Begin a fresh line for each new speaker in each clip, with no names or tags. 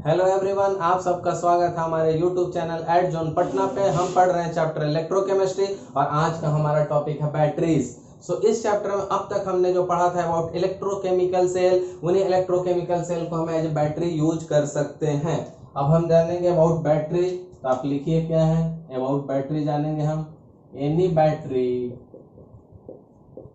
Hello everyone, आप सबका स्वागत है हमारे YouTube channel at zone Patna पे। हम पढ़ रहे हैं चैप्टर इलेक्ट्रोकेमिस्ट्री और आज का हमारा टॉपिक है बैटरीज। इस चैप्टर में अब तक हमने जो पढ़ा था अबाउट इलेक्ट्रोकेमिकल सेल, उन्हीं इलेक्ट्रोकेमिकल सेल को हम एज बैटरी यूज कर सकते हैं। अब हम जानेंगे अबाउट बैटरी, तो आप लिखिए क्या है अबाउट बैटरी जानेंगे हम। एनी बैटरी,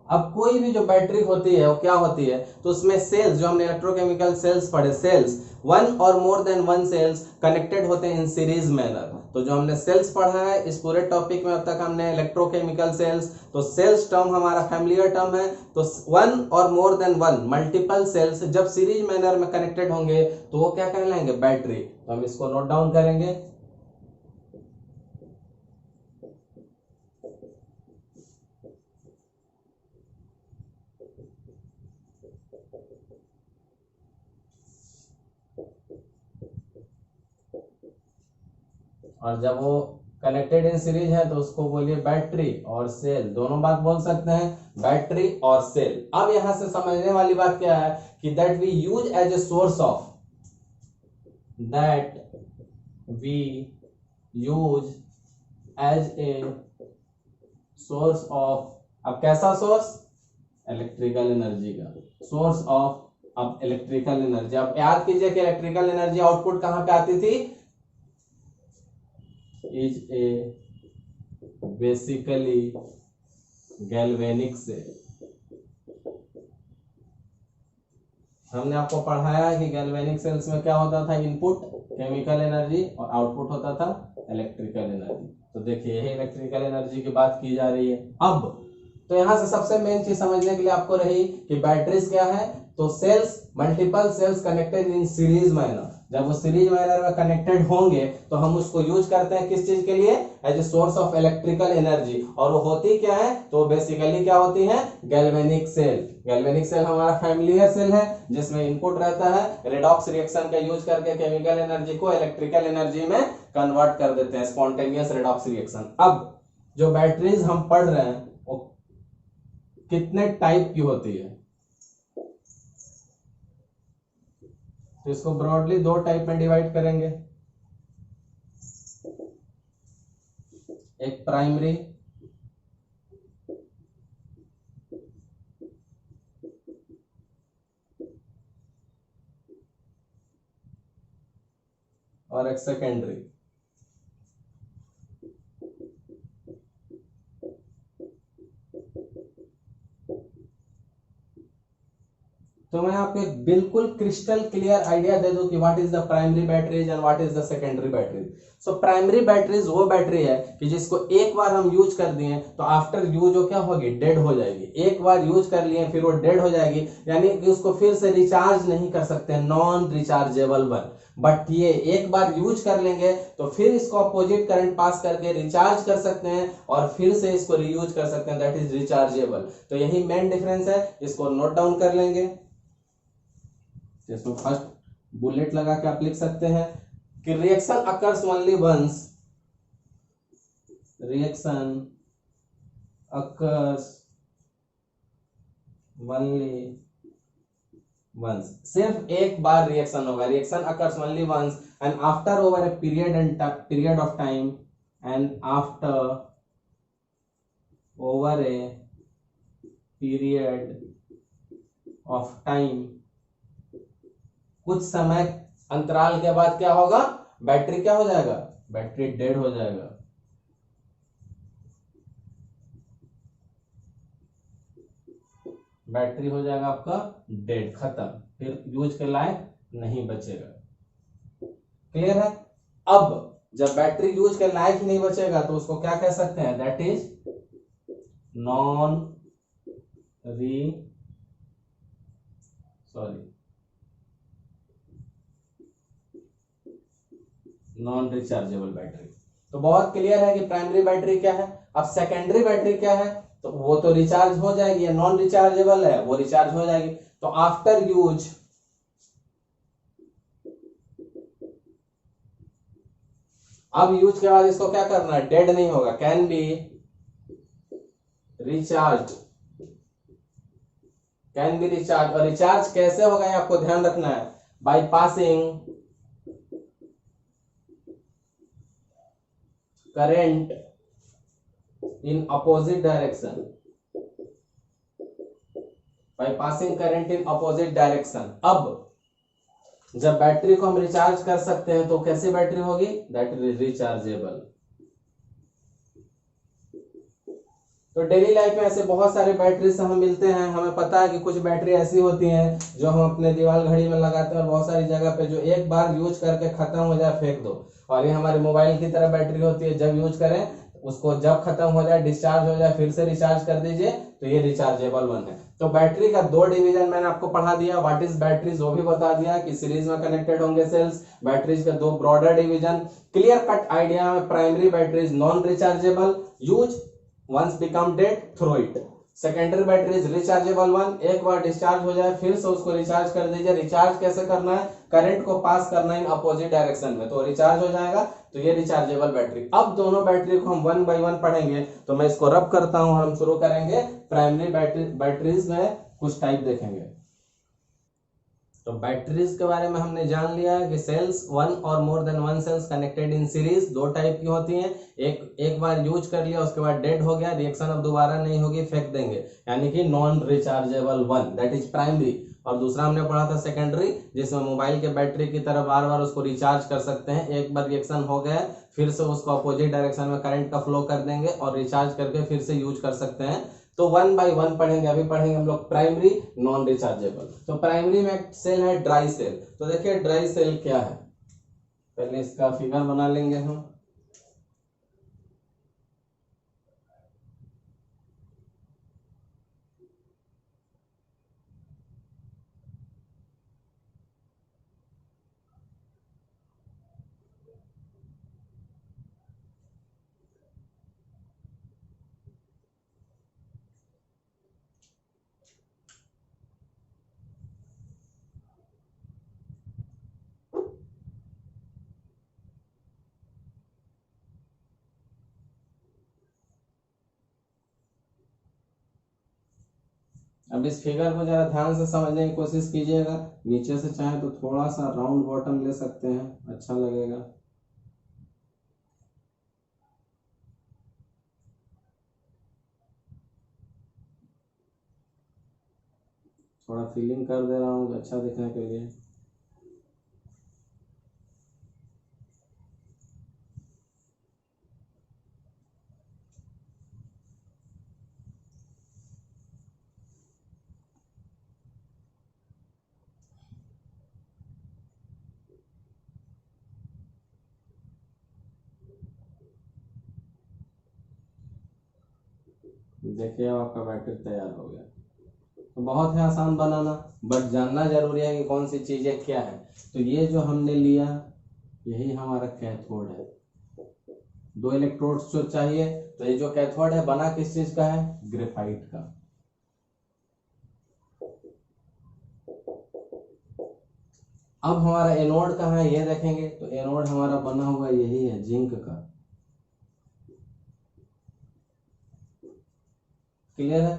अब कोई भी जो बैटरी होती है वो क्या होती है, तो उसमें सेल्स, जो हमने इलेक्ट्रोकेमिकल सेल्स पढ़े, सेल्स वन और more than one cells connected होते हैं इन सीरीज मैनर। तो जो हमने सेल्स पढ़ा है इस पूरे टॉपिक में अब तक हमने इलेक्ट्रोकेमिकल सेल्स, तो सेल्स टर्म हमारा फैमिलियर टर्म है। तो वन और more than one multiple cells जब सीरीज मैनर में कनेक्टेड होंगे तो वो क्या कहलाएंगे, बैटरी। तो हम इसको नोट डाउन करेंगे। और जब वो कनेक्टेड इन सीरीज है तो उसको बोलिए बैटरी और सेल, दोनों बात बोल सकते हैं, बैटरी और सेल। अब यहां से समझने वाली बात क्या है कि that we use as a source of, that we use as a source of. अब कैसा सोर्स, इलेक्ट्रिकल एनर्जी का सोर्स ऑफ। अब इलेक्ट्रिकल एनर्जी, अब याद कीजिए कि इलेक्ट्रिकल एनर्जी आउटपुट कहां पे आती थी, is a basically galvanic cell। हमने आपको पढ़ाया कि गैल्वेनिक सेल्स में क्या होता था, इनपुट केमिकल एनर्जी और आउटपुट होता था इलेक्ट्रिकल एनर्जी। तो देखिए यही इलेक्ट्रिकल एनर्जी की बात की जा रही है। अब तो यहां से सबसे मेन चीज समझने के लिए आपको रही कि बैटरीज क्या है, तो cells, multiple cells connected in series manner. जब वो सीरीज मैनर में कनेक्टेड होंगे तो हम उसको यूज करते हैं किस चीज के लिए, as a source of electrical energy. और वो होती क्या है, तो बेसिकली क्या होती है, गैल्वेनिक सेल। गैल्वेनिक सेल हमारा फैमिलियर सेल है जिसमें इनपुट रहता है, रेडॉक्स रिएक्शन का यूज करके केमिकल एनर्जी को इलेक्ट्रिकल एनर्जी में कन्वर्ट कर देते हैं, स्पॉन्टेनियस रेडॉक्स रिएक्शन। अब जो बैटरीज हम पढ़ रहे हैं वो कितने टाइप की होती है, तो इसको ब्रॉडली दो टाइप में डिवाइड करेंगे। एक प्राइमरी और एक सेकेंडरी। तो मैं आपको एक बिल्कुल क्रिस्टल क्लियर आइडिया दे दूं कि what is the primary batteries and what is the secondary batteries. So primary batteries वो बैटरी है कि जिसको एक बार हम यूज कर दिए तो आफ्टर यूज वो क्या होगी, डेड हो जाएगी। एक बार यूज कर लिए फिर वो डेड हो जाएगी, यानी कि उसको फिर से रिचार्ज नहीं कर सकते, नॉन रिचार्जेबल वन। बट ये एक बार यूज कर लेंगे तो फिर इसको अपोजिट करंट पास करके रिचार्ज कर सकते हैं और फिर से इसको रीयूज कर सकते हैं, दैट इज रिचार्जेबल। तो यही मेन डिफरेंस है, इसको नोट डाउन कर लेंगे। इसमें फर्स्ट बुलेट लगा के आप लिख सकते हैं कि reaction occurs only once, reaction occurs only once, सिर्फ एक बार रिएक्शन होगा, reaction occurs only once and after over a period of time, and after over a period of time, कुछ समय अंतराल के बाद क्या होगा, बैटरी क्या हो जाएगा, बैटरी डेड हो जाएगा। बैटरी हो जाएगा आपका डेड, खत्म, फिर यूज के लायक नहीं बचेगा। क्लियर है। अब जब बैटरी यूज के लायक ही नहीं बचेगा तो उसको क्या कह सकते हैं, that is non rechargeable battery. तो बहुत क्लियर है कि प्राइमरी बैटरी क्या है। अब सेकेंडरी बैटरी क्या है, तो वो तो रिचार्ज हो जाएगी, या नॉन रिचार्जेबल है वो रिचार्ज हो जाएगी। तो आफ्टर यूज, अब यूज के बाद इसको क्या करना है, डेड नहीं होगा, can be recharge, can be recharge. और रिचार्ज कैसे होगा ये आपको ध्यान रखना है, by passing current in opposite direction, by passing current in opposite direction। अब जब बैटरी को हम रिचार्ज कर सकते हैं तो कैसी बैटरी होगी, दैट इज रिचार्जेबल। तो डेली लाइफ में ऐसे बहुत सारे बैटरी से हम मिलते हैं। हमें पता है कि कुछ बैटरी ऐसी होती हैं जो हम अपने दीवार घड़ी में लगाते हैं और बहुत सारी जगह पे जो एक बार यूज करके खत्म हो जाए फेंक दो, और ये हमारे मोबाइल की तरह बैटरी होती है, जब यूज करें उसको जब खत्म हो जाए डिस्चार्ज हो जाए फिर से रिचार्ज कर दीजिए, तो ये रिचार्जेबल वन है। तो बैटरी का दो डिवीजन मैंने आपको पढ़ा दिया, व्हाट इज बैटरीज वो भी बता दिया कि सीरीज में कनेक्टेड होंगे सेल्स। बैटरीज का दो broader division, clear cut idea में primary batteries non rechargeable, use once become dead throw it। Secondary battery is rechargeable one, एक बार डिस्चार्ज हो जाए फिर से उसको रिचार्ज कर दीजिए। रिचार्ज कैसे करना है, करंट को पास करना है इन अपोजिट डायरेक्शन में, तो रिचार्ज हो जाएगा, तो ये रिचार्जेबल बैटरी। अब दोनों बैटरी को हम वन बाय वन पढ़ेंगे, तो मैं इसको रब करता हूं और हम शुरू करेंगे प्राइमरी बैटरीज में कुछ टाइप देखेंगे। तो बैटरीज के बारे में हमने जान लिया कि सेल्स वन और more than one cells connected in series दो टाइप की होती हैं। एक बार यूज कर लिया उसके बाद डेड हो गया, रिएक्शन अब दोबारा नहीं होगी, फेंक देंगे, यानी कि non rechargeable one, that is primary. और दूसरा हमने पढ़ा था सेकेंडरी, जिसमें मोबाइल के बैटरी की तरह बार बार उसको रिचार्ज कर सकते हैं। एक बार रिएक्शन हो गया फिर से उसको अपोजिट डायरेक्शन में करंट का फ्लो कर देंगे और रिचार्ज करके फिर से यूज कर सकते हैं। तो वन बाय वन पढ़ेंगे। अभी पढ़ेंगे हम लोग प्राइमरी नॉन रिचार्जेबल। तो प्राइमरी में सेल है ड्राई सेल। तो देखिए ड्राई सेल क्या है, पहले इसका फिगर बना लेंगे हम। अब इस फिगर को जरा ध्यान से समझने की कोशिश कीजिएगा। नीचे से चाहे तो थोड़ा सा राउंड बॉटम ले सकते हैं, अच्छा लगेगा। थोड़ा फीलिंग कर दे रहा हूँ अच्छा दिखने के लिए। देखिए अब आपका बैटरी तैयार हो गया। तो बहुत है आसान बनाना, बट जानना जरूरी है कि कौन सी चीजें क्या है। तो ये जो हमने लिया यही हमारा कैथोड है। दो इलेक्ट्रोड्स जो चाहिए, तो ये जो कैथोड है बना किस चीज का है, ग्रेफाइट का। अब हमारा एनोड कहाँ है ये देखेंगे, तो एनोड हमारा बना हुआ यही है जिंक का। क्लियर है।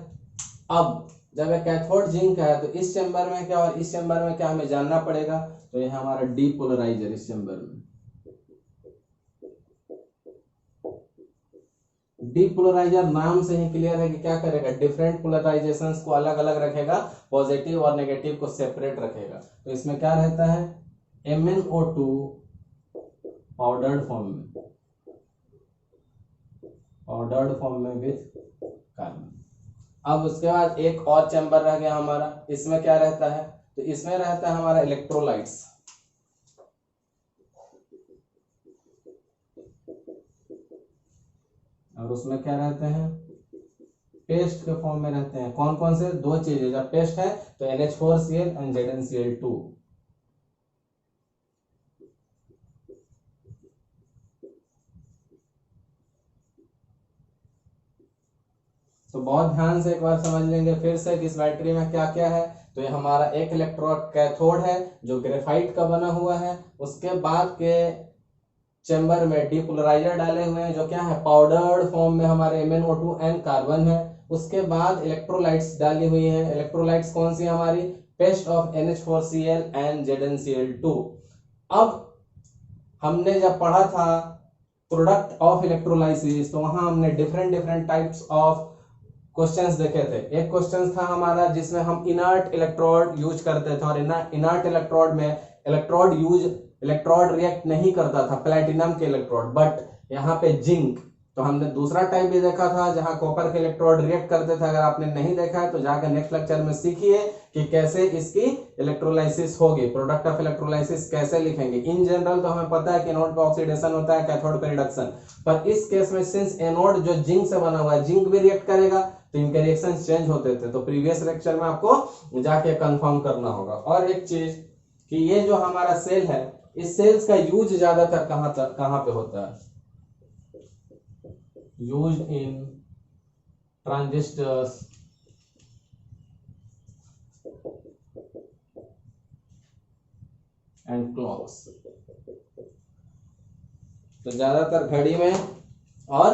अब जब एक कैथोड जिंक है तो इस चैम्बर में क्या और इस चैम्बर में क्या हमें जानना पड़ेगा। तो ये हमारा डीपोलराइजर इस चैम्बर में। डीपोलराइजर नाम से ही क्लियर है कि क्या करेगा, डिफरेंट पोलराइजेशंस को अलग अलग रखेगा, पॉजिटिव और नेगेटिव को सेपरेट रखेगा। तो इसमें क्या रहता है, MnO2 पाउडर्ड फॉर्म में विथ कार्बन। अब उसके बाद एक और चैम्बर रह गया हमारा, इसमें क्या रहता है, तो इसमें रहता है हमारा इलेक्ट्रोलाइट्स। और उसमें क्या रहते हैं, पेस्ट के फॉर्म में रहते हैं। कौन कौन से, दो चीजें। जब पेस्ट है तो NH4Cl एंड ZnCl2। तो बहुत ध्यान से एक बार समझ लेंगे फिर से कि इस बैटरी में क्या क्या है। तो ये हमारा एक इलेक्ट्रोड कैथोड है जो ग्रेफाइट का बना हुआ है। उसके बाद के चैम्बर में डीपोलराइजर डाले हुए हैं जो क्या है, पाउडर्ड फॉर्म में हमारे MnO2 एंड कार्बन है। उसके बाद इलेक्ट्रोलाइट्स डाली हुई है। इलेक्ट्रोलाइट्स कौन सी हमारी, paste of NH4Cl and ZnCl2। अब हमने जब पढ़ा था प्रोडक्ट ऑफ इलेक्ट्रोलाइसिस, तो वहां हमने different different types of questions देखे थे। एक क्वेश्चन था हमारा जिसमें हम इनर्ट इलेक्ट्रोड यूज करते थे, और इनर्ट इलेक्ट्रोड में इलेक्ट्रोड रिएक्ट नहीं करता था, प्लेटिनम के इलेक्ट्रोड, बट यहाँ पे जिंक। तो हमने दूसरा टाइप भी देखा था जहां कॉपर के इलेक्ट्रोड रिएक्ट करते थे। अगर आपने नहीं देखा है तो जाकर नेक्स्ट लेक्चर में सीखिए कि कैसे इसकी इलेक्ट्रोलाइसिस होगी, प्रोडक्ट ऑफ इलेक्ट्रोलाइसिस कैसे लिखेंगे। इन जनरल तो हमें पता है कि एनोड पे ऑक्सीडेशन होता है, कैथोड पे रिडक्शन, पर इस केस में सिंस एनोड जो जिंक से बना हुआ है, जिंक भी रिएक्ट करेगा, तो इनके रिएक्शन चेंज होते थे। तो प्रीवियस लेक्चर में आपको जाके कंफर्म करना होगा। और एक चीज कि ये जो हमारा सेल है, इस सेल्स का यूज ज्यादातर कहां पे होता है? Use in transistors and clocks. तो ज्यादातर घड़ी में और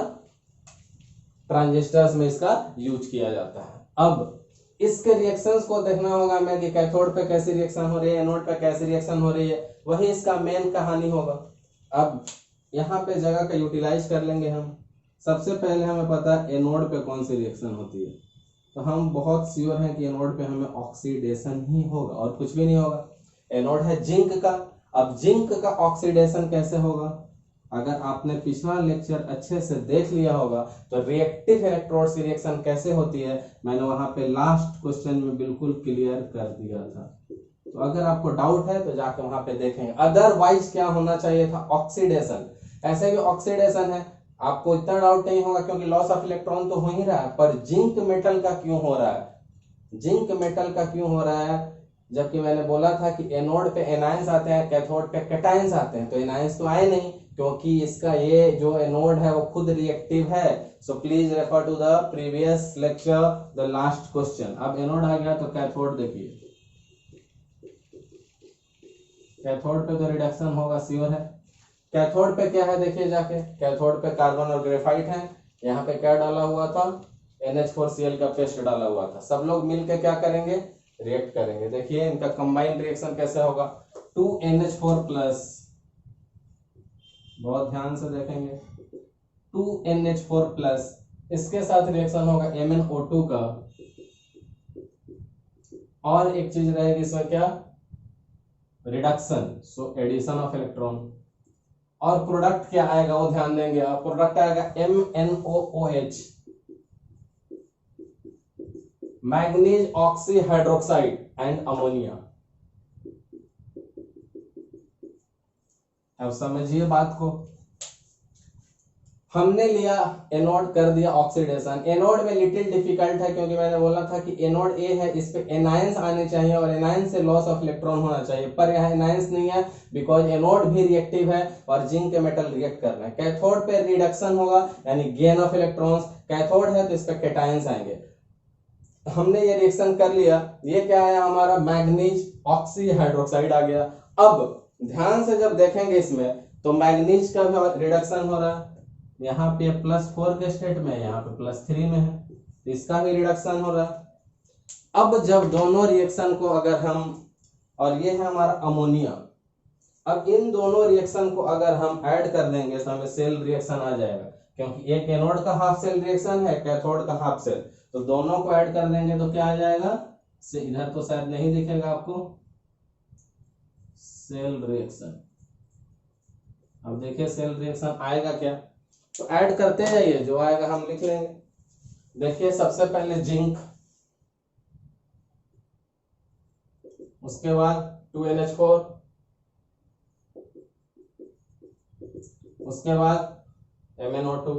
ट्रांजिस्टर्स में इसका यूज किया जाता है। अब इसके रिएक्शंस को देखना होगा हमें कि कैथोड पे कैसी रिएक्शन हो रही है, एनोड पे कैसी रिएक्शन हो रही है, वही इसका मेन कहानी होगा। अब यहाँ पे जगह का यूटिलाइज कर लेंगे हम। सबसे पहले हमें पता है एनोड पे कौन सी रिएक्शन होती है, तो हम बहुत श्योर हैं कि एनोड पे हमें ऑक्सीडेशन ही होगा और कुछ भी नहीं होगा। एनोड है जिंक का। अब जिंक का ऑक्सीडेशन कैसे होगा? अगर आपने पिछला लेक्चर अच्छे से देख लिया होगा तो रिएक्टिव इलेक्ट्रोड की रिएक्शन कैसे होती है मैंने वहां पे लास्ट क्वेश्चन में बिल्कुल क्लियर कर दिया था। तो अगर आपको डाउट है तो जाके वहां पे देखेंगे। अदरवाइज क्या होना चाहिए था? ऑक्सीडेशन। ऐसे भी ऑक्सीडेशन है, आपको इतना डाउट नहीं होगा क्योंकि लॉस ऑफ इलेक्ट्रॉन तो हो ही रहा है, पर जिंक मेटल का क्यों हो रहा है? जिंक मेटल का क्यों हो रहा है? जबकि मैंने बोला था कि एनोड पे एनायंस आते हैं, कैथोड पे कैटायंस आते हैं, तो एनायंस तो आए नहीं क्योंकि इसका ये जो एनोड है वो खुद रिएक्टिव है। So please refer to the previous lecture, the last question. अब एनोड आ गया तो कैथोड देखिए, कैथोड पे तो रिडक्शन होगा, श्योर है। कैथोड पे क्या है देखिए जाके, कैथोड पे कार्बन और ग्रेफाइट है। यहाँ पे क्या डाला हुआ था? NH4Cl का पेस्ट डाला हुआ था। सब लोग मिलके क्या करेंगे? रिएक्ट करेंगे। देखिए इनका कंबाइंड रिएक्शन कैसे होगा? 2NH4+, बहुत ध्यान से देखेंगे, 2NH4+, इसके साथ रिएक्शन होगा MnO2 का, और एक चीज रहेगी इसमें क्या? Reduction, so addition of electron. और प्रोडक्ट क्या आएगा वो ध्यान देंगे आप, प्रोडक्ट आएगा MnOOH, manganese oxy hydroxide and ammonia. अब समझिए बात को। हमने लिया एनोड, कर दिया ऑक्सीडेशन। एनोड में लिटिल डिफिकल्ट है क्योंकि मैंने बोला था कि एनोड ए है, इस पे एनायंस आने चाहिए और एनायंस से लॉस ऑफ इलेक्ट्रॉन होना चाहिए, पर यहाँ एनायंस नहीं है बिकॉज एनोड भी रिएक्टिव है और जिंक के मेटल रिएक्ट कर रहे हैं। कैथोड पे रिडक्शन होगा यानी गेन ऑफ इलेक्ट्रॉन्स, कैथोड है तो इस पे कैटायंस आएंगे। हमने ये रिएक्शन कर लिया, ये क्या आया हमारा? मैग्नीज ऑक्सी हाइड्रोक्साइड आ गया। अब ध्यान से जब देखेंगे इसमें तो मैग्नीज का भी रिडक्शन हो रहा है, यहाँ पे +4 के स्टेट में, यहाँ पे +3 में है, तो इसका भी रिडक्शन हो रहा है। अब जब दोनों रिएक्शन को अगर हम, और ये है हमारा अमोनिया, अब इन दोनों रिएक्शन को अगर हम ऐड कर देंगे तो हमें सेल रिएक्शन आ जाएगा, क्योंकि एक एनोड का हाफ सेल रिएक्शन है, कैथोड का हाफ सेल, तो दोनों को ऐड कर देंगे तो क्या आ जाएगा? से इधर तो शायद नहीं दिखेगा आपको, सेल रिएक्शन। अब देखिए सेल रिएक्शन आएगा क्या, तो ऐड करते जाइए, जो आएगा हम लिख लेंगे। देखिए सबसे पहले जिंक, उसके बाद 2NH4, उसके बाद MnO2,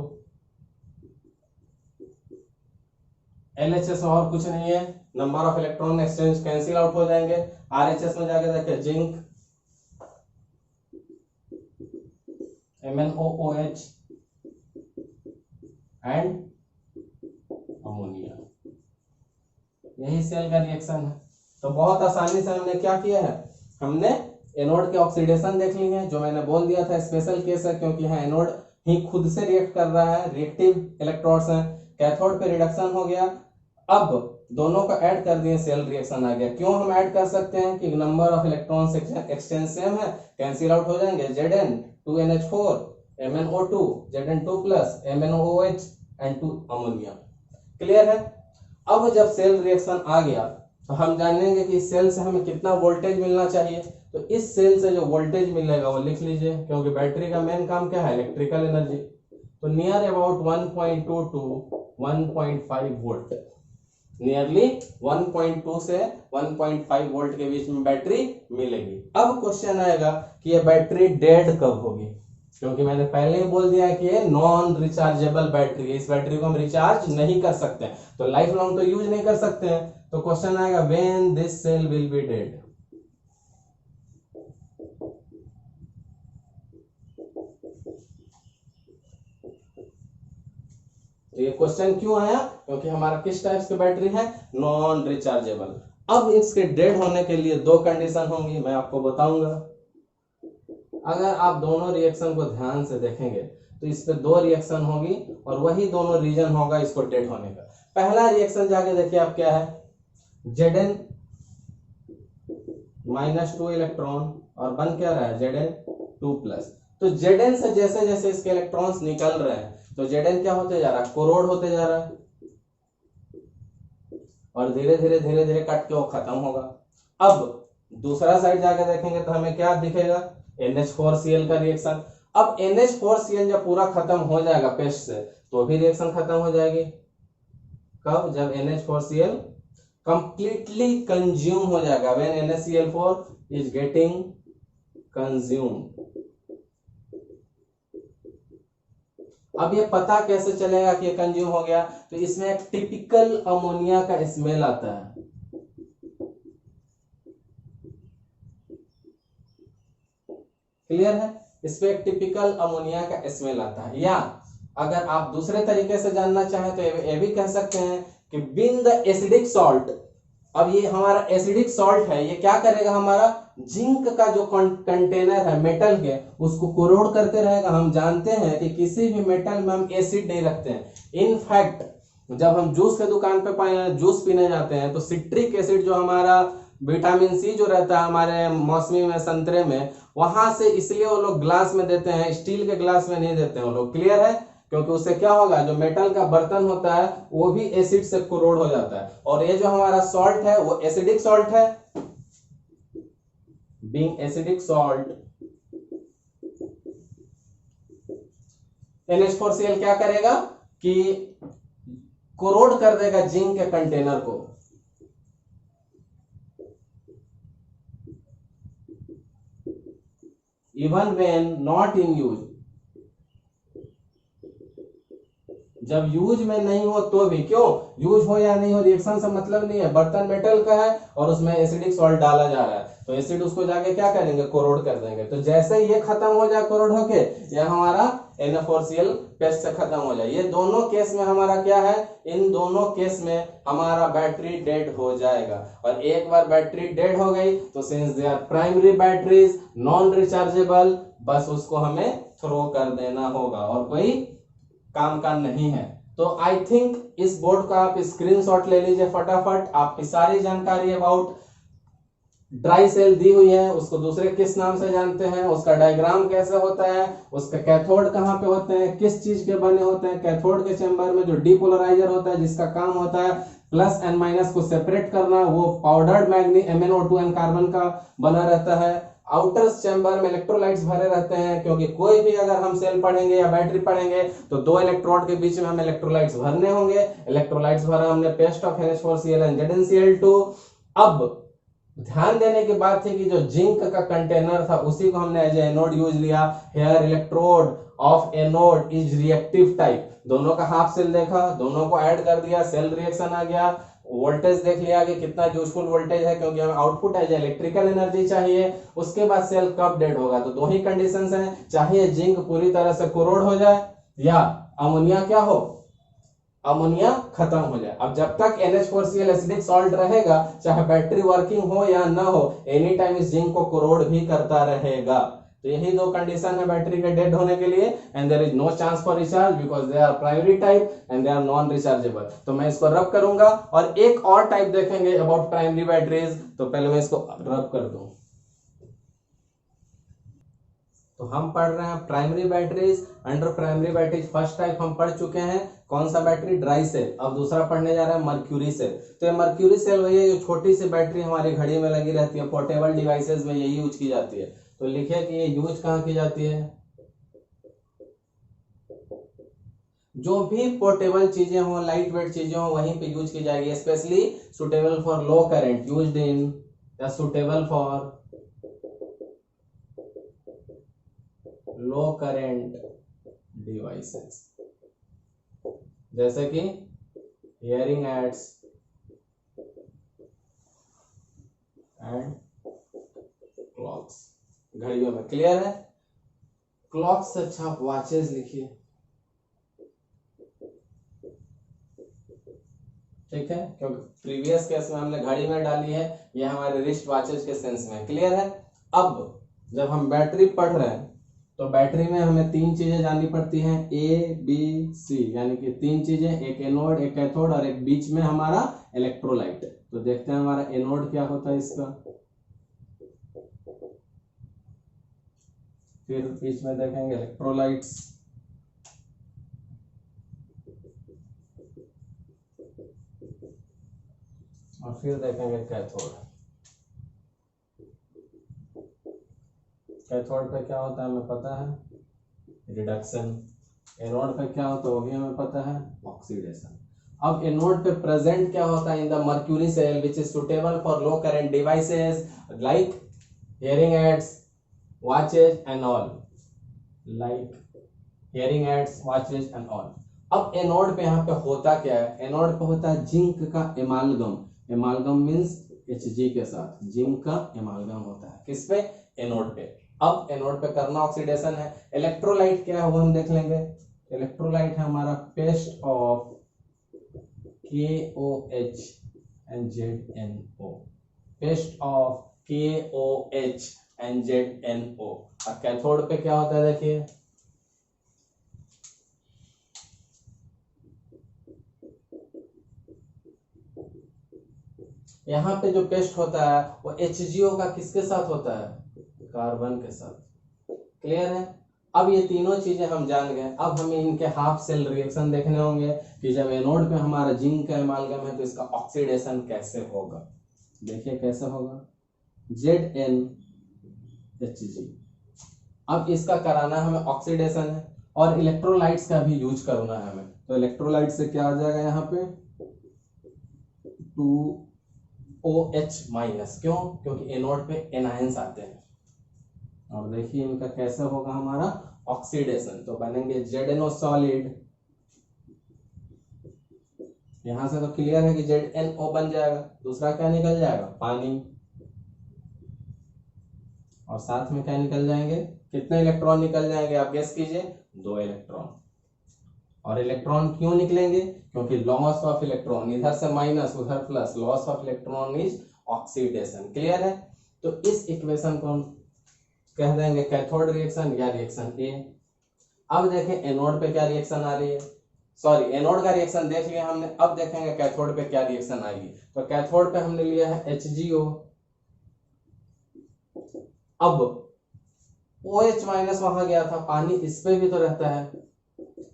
LHS में और कुछ नहीं है, number of electron exchange cancel out हो जाएंगे। RHS में जाके देखिए जिंक, MnOOH एंड अमोनिया, यही सेल का रिएक्शन है। तो बहुत आसानी से हमने क्या किया है, हमने एनोड के ऑक्सीडेशन देख ली है, जो मैंने बोल दिया था स्पेशल केस है क्योंकि यहाँ एनोड ही खुद से रिएक्ट कर रहा है, रिएक्टिव इलेक्ट्रोड्स हैं। कैथोड पे रिडक्शन हो गया, अब दोनों को ऐड कर दिए, सेल रिएक्शन आ गया। क्यों हम ऐड कर सकते हैं कि number of electrons exchange same है, कैंसिल आउट हो जाएंगे। Zn 2NH4 MnO2 Zn2 plus MnOH N2 ammonia. Clear है। अब जब सेल रिएक्शन आ गया तो हम जानेंगे कि इस सेल से हमें कितना वोल्टेज मिलना चाहिए। तो इस सेल से जो वोल्टेज मिलेगा वो लिख लीजिए, क्योंकि बैटरी का मेन काम क्या है, इलेक्ट्रिकल एनर्जी। तो near about 1.2 to 1.5 volt, nearly 1.2 से 1.5 वोल्ट के बीच में बैटरी मिलेगी। अब क्वेश्चन आएगा कि ये बैटरी डेड कब होगी, क्योंकि मैंने पहले ही बोल दिया कि ये नॉन रिचार्जेबल बैटरी है, इस बैटरी को हम रिचार्ज नहीं कर सकते, तो लाइफ लॉन्ग तो यूज नहीं कर सकते हैं। तो क्वेश्चन आएगा when this cell will be dead. तो ये क्वेश्चन क्यों आया, क्योंकि हमारा किस टाइप की बैटरी है, नॉन रिचार्जेबल। अब इसके डेड होने के लिए दो कंडीशन होंगी, मैं आपको बताऊंगा। अगर आप दोनों रिएक्शन को ध्यान से देखेंगे तो इस पे दो रिएक्शन होगी और वही दोनों रीजन होगा इसको डेड होने का। पहला रिएक्शन जाके देखिए आप क्या है, Zn -2 इलेक्ट्रॉन और बन क्या रहा है Zn2 प्लस। तो Zn से जैसे जैसे इसके इलेक्ट्रॉन्स निकल रहे हैं तो Zn क्या होते जा रहा है, कोरोड होते जा रहा है और धीरे धीरे कट के वो खत्म होगा। अब दूसरा साइड जाके देखेंगे तो हमें क्या दिखेगा, NH4Cl का रिएक्शन। अब NH4Cl जब पूरा खत्म हो जाएगा पेस्ट से तो भी रिएक्शन खत्म हो जाएगी। कब, जब NH4Cl कंप्लीटली कंज्यूम हो जाएगा, when NaCl4 is getting consumed. अब ये पता कैसे चलेगा कि ये कंज्यूम हो गया, तो इसमें एक टिपिकल अमोनिया का स्मेल आता है। क्लियर है, इसमें एक टिपिकल अमोनिया का स्मेल आता है। या अगर आप दूसरे तरीके से जानना चाहें तो ये भी कह सकते हैं कि बीइंग द एसिडिक सॉल्ट। अब ये हमारा एसिडिक सॉल्ट है, ये क्या करेगा, हमारा जिंक का जो कंटेनर है मेटल के उसको कोरोड करके रहेगा। हम जानते हैं कि किसी भी मेटल में हम एसिड नहीं रखते हैं। इनफैक्ट जब हम जूस के दुकान पे जूस पीने जाते हैं तो सिट्रिक एसिड जो हमारा विटामिन सी जो रहता है हमारे मौसमी में, संतरे में, वहां से इसलिए वो लोग ग्लास में देते हैं, स्टील के ग्लास में नहीं देते हैं वो लोग। क्लियर है, क्योंकि उससे क्या होगा, जो मेटल का बर्तन होता है वो भी एसिड से कोरोड हो जाता है। और ये जो हमारा सॉल्ट है वो एसिडिक सॉल्ट है। बीइंग एसिडिक सॉल्ट, NH4Cl क्या करेगा कि कोरोड कर देगा जिंक के कंटेनर को। Even when not in use, जब यूज में नहीं हो तो भी। क्यों, यूज हो या नहीं हो रिएक्शन से मतलब नहीं है, बर्तन मेटल का है और उसमें एसिडिक सॉल्ट डाला जा रहा है तो एसिड उसको जाके क्या करेंगे, कोरोड कर देंगे। तो जैसे ये खत्म हो जाए कोरोड होके, यह हमारा NaCl4 पेस्ट से खत्म हो जाए। ये दोनों केस में हमारा क्या है, इन दोनों केस में हमारा बैटरी डेड हो जाएगा। और एक बार बैटरी डेड हो गई तो since they are primary batteries non rechargeable, बस उसको हमें थ्रो कर देना होगा और कोई काम का नहीं है। तो आई थिंक इस बोर्ड का आप स्क्रीनशॉट ले लीजिए फटाफट। आपकी सारी जानकारी अबाउट ड्राई सेल दी हुई है, उसको दूसरे किस नाम से जानते हैं, उसका डायग्राम कैसे होता है, उसके कैथोड कहाँ पे होते हैं, किस चीज के बने होते हैं। कैथोड के चेंबर में जो डीपोलराइजर होता है जिसका काम होता है प्लस एंड माइनस को सेपरेट करना, वो powdered manganese MnO2 and carbon का बना रहता है। आउटर चैम्बर में इलेक्ट्रोलाइट्स भरे रहते हैं, क्योंकि कोई भी अगर हम सेल पढ़ेंगे या बैटरी पढ़ेंगे तो दो इलेक्ट्रोड के बीच में हमें इलेक्ट्रोलाइट्स भरने होंगे। इलेक्ट्रोलाइट्स भरा हमने paste of NH4Cl and ZnCl2। अब ध्यान देने की बात थी कि जो जिंक का कंटेनर था उसी को हमने एज एनोड यूज लिया। Here electrode of anode is reactive type. दोनों का हाफ सेल देखा, दोनों को ऐड कर दिया, सेल रिएक्शन आ गया। वोल्टेज देख लिया कि कितना यूजफुल वोल्टेज है, क्योंकि हमें आउटपुट है इलेक्ट्रिकल एनर्जी चाहिए। उसके बाद सेल कब डेड होगा, तो दो ही कंडीशंस हैं, चाहे जिंक पूरी तरह से कोरोड हो जाए या अमोनिया क्या हो, अमोनिया खत्म हो जाए। अब जब तक NH4Cl एसिडिक सॉल्ट रहेगा, चाहे बैटरी वर्किंग हो या ना हो, एनी टाइम इस जिंक को कोरोड भी करता रहेगा। तो यही दो कंडीशन है बैटरी के डेड होने के लिए। And there is no chance for recharge because they are primary type and they are non rechargeable. तो मैं इसको रब करूंगा और एक और टाइप देखेंगे अबाउट प्राइमरी बैटरीज। तो पहले मैं इसको रब कर दूं। तो हम पढ़ रहे हैं primary batteries. Under primary batteries first type हम पढ़ चुके हैं, कौन सा बैटरी, ड्राई सेल। अब दूसरा पढ़ने जा रहे हैं मर्क्यूरी सेल। तो ये मर्क्यूरी सेल वही है जो छोटी सी बैटरी हमारी घड़ी में लगी रहती है, पोर्टेबल डिवाइसेस में यही यूज की जाती है। तो लिखिए कि ये यूज कहाँ की जाती है, जो भी पोर्टेबल चीजें हो, लाइट वेट चीजें हो, वहीं पे यूज की जाएगी। Specially suitable for low current used in, या suitable for low current devices, जैसे कि हियरिंग एड्स एंड क्लॉक्स, घड़ियों में। क्लियर है? क्लॉक्स से अच्छा आप वॉचेस लिखिए, ठीक है, क्योंकि प्रीवियस केस में हमने घड़ी में डाली है, ये हमारे रिस्ट वॉचेस के सेंस में। क्लियर है? अब जब हम बैटरी पढ़ रहे हैं तो बैटरी में हमें तीन चीजें जाननी पड़ती हैं, ए बी सी, यानी कि तीन चीजें, एक एनोड, एक कैथोड और एक बीच में हमारा इलेक्ट्रोलाइट। तो देखते हैं हमारा एनोड क्या होता है इसका, फिर बीच में देखेंगे इलेक्ट्रोलाइट्स, और फिर देखेंगे कैथोड। कैथोड पे क्या होता है हमें पता है, रिडक्शन। एनोड पे क्या होता है वो भी हमें पता है, ऑक्सीडेशन। अब एनोड पे प्रेजेंट क्या होता है, in the mercury cell which is suitable for low current devices like hearing aids, watches and all, like hearing aids, watches and all. अब एनोड पे यहाँ पे होता क्या है, एनोड पे होता है जिंक का एमालगम। एमालगम मींस Hg के साथ जिंक का एमालगम होता है, किस पे, एनोड पे। अब एनोड पे करना ऑक्सीडेशन है। इलेक्ट्रोलाइट क्या है वो हम देख लेंगे। इलेक्ट्रोलाइट है हमारा paste of KOH and ZNO, paste of KOH and ZNO। और कैथोड पे क्या होता है देखिए, यहाँ पे जो पेस्ट होता है वो HgO का किसके साथ होता है, कार्बन के साथ। क्लियर है? अब ये तीनों चीजें हम जान गए। अब हमें इनके हाफ सेल रिएक्शन देखने होंगे कि जब एनोड पे हमारा जिंक का एमालगम है तो इसका ऑक्सीडेशन कैसे होगा। देखिए कैसे होगा, ZnHg। अब इसका कराना हमें ऑक्सीडेशन है और इलेक्ट्रोलाइट्स का भी यूज करना है हमें। तो इलेक्ट्रोलाइट से क्या आ जाएगा यहाँ पे 2OH माइनस, क्यों, क्योंकि एनोड पे एनायंस आते हैं। और देखिए इनका कैसे होगा हमारा ऑक्सीडेशन, तो बनेंगे ZnO सॉलिड। यहां से तो क्लियर है कि ZnO बन जाएगा, दूसरा क्या निकल जाएगा, पानी। और साथ में क्या निकल जाएंगे, कितने इलेक्ट्रॉन निकल जाएंगे आप गेस कीजिए, 2 इलेक्ट्रॉन। और इलेक्ट्रॉन क्यों निकलेंगे, क्योंकि लॉस ऑफ इलेक्ट्रॉन, इधर से माइनस उधर plus, loss of electron is oxidation. Clear है? तो इस इक्वेशन को हम कह देंगे कैथोड रिएक्शन या रिएक्शन ए। अब देखें एनोड पे क्या रिएक्शन आ रही है, सॉरी एनोड का रिएक्शन देख लिया हमने, अब देखेंगे कैथोड पे क्या रिएक्शन आएगी। तो कैथोड पे हमने लिया है HgO। अब OH माइनस वहां गया था, पानी इस पे भी तो रहता है,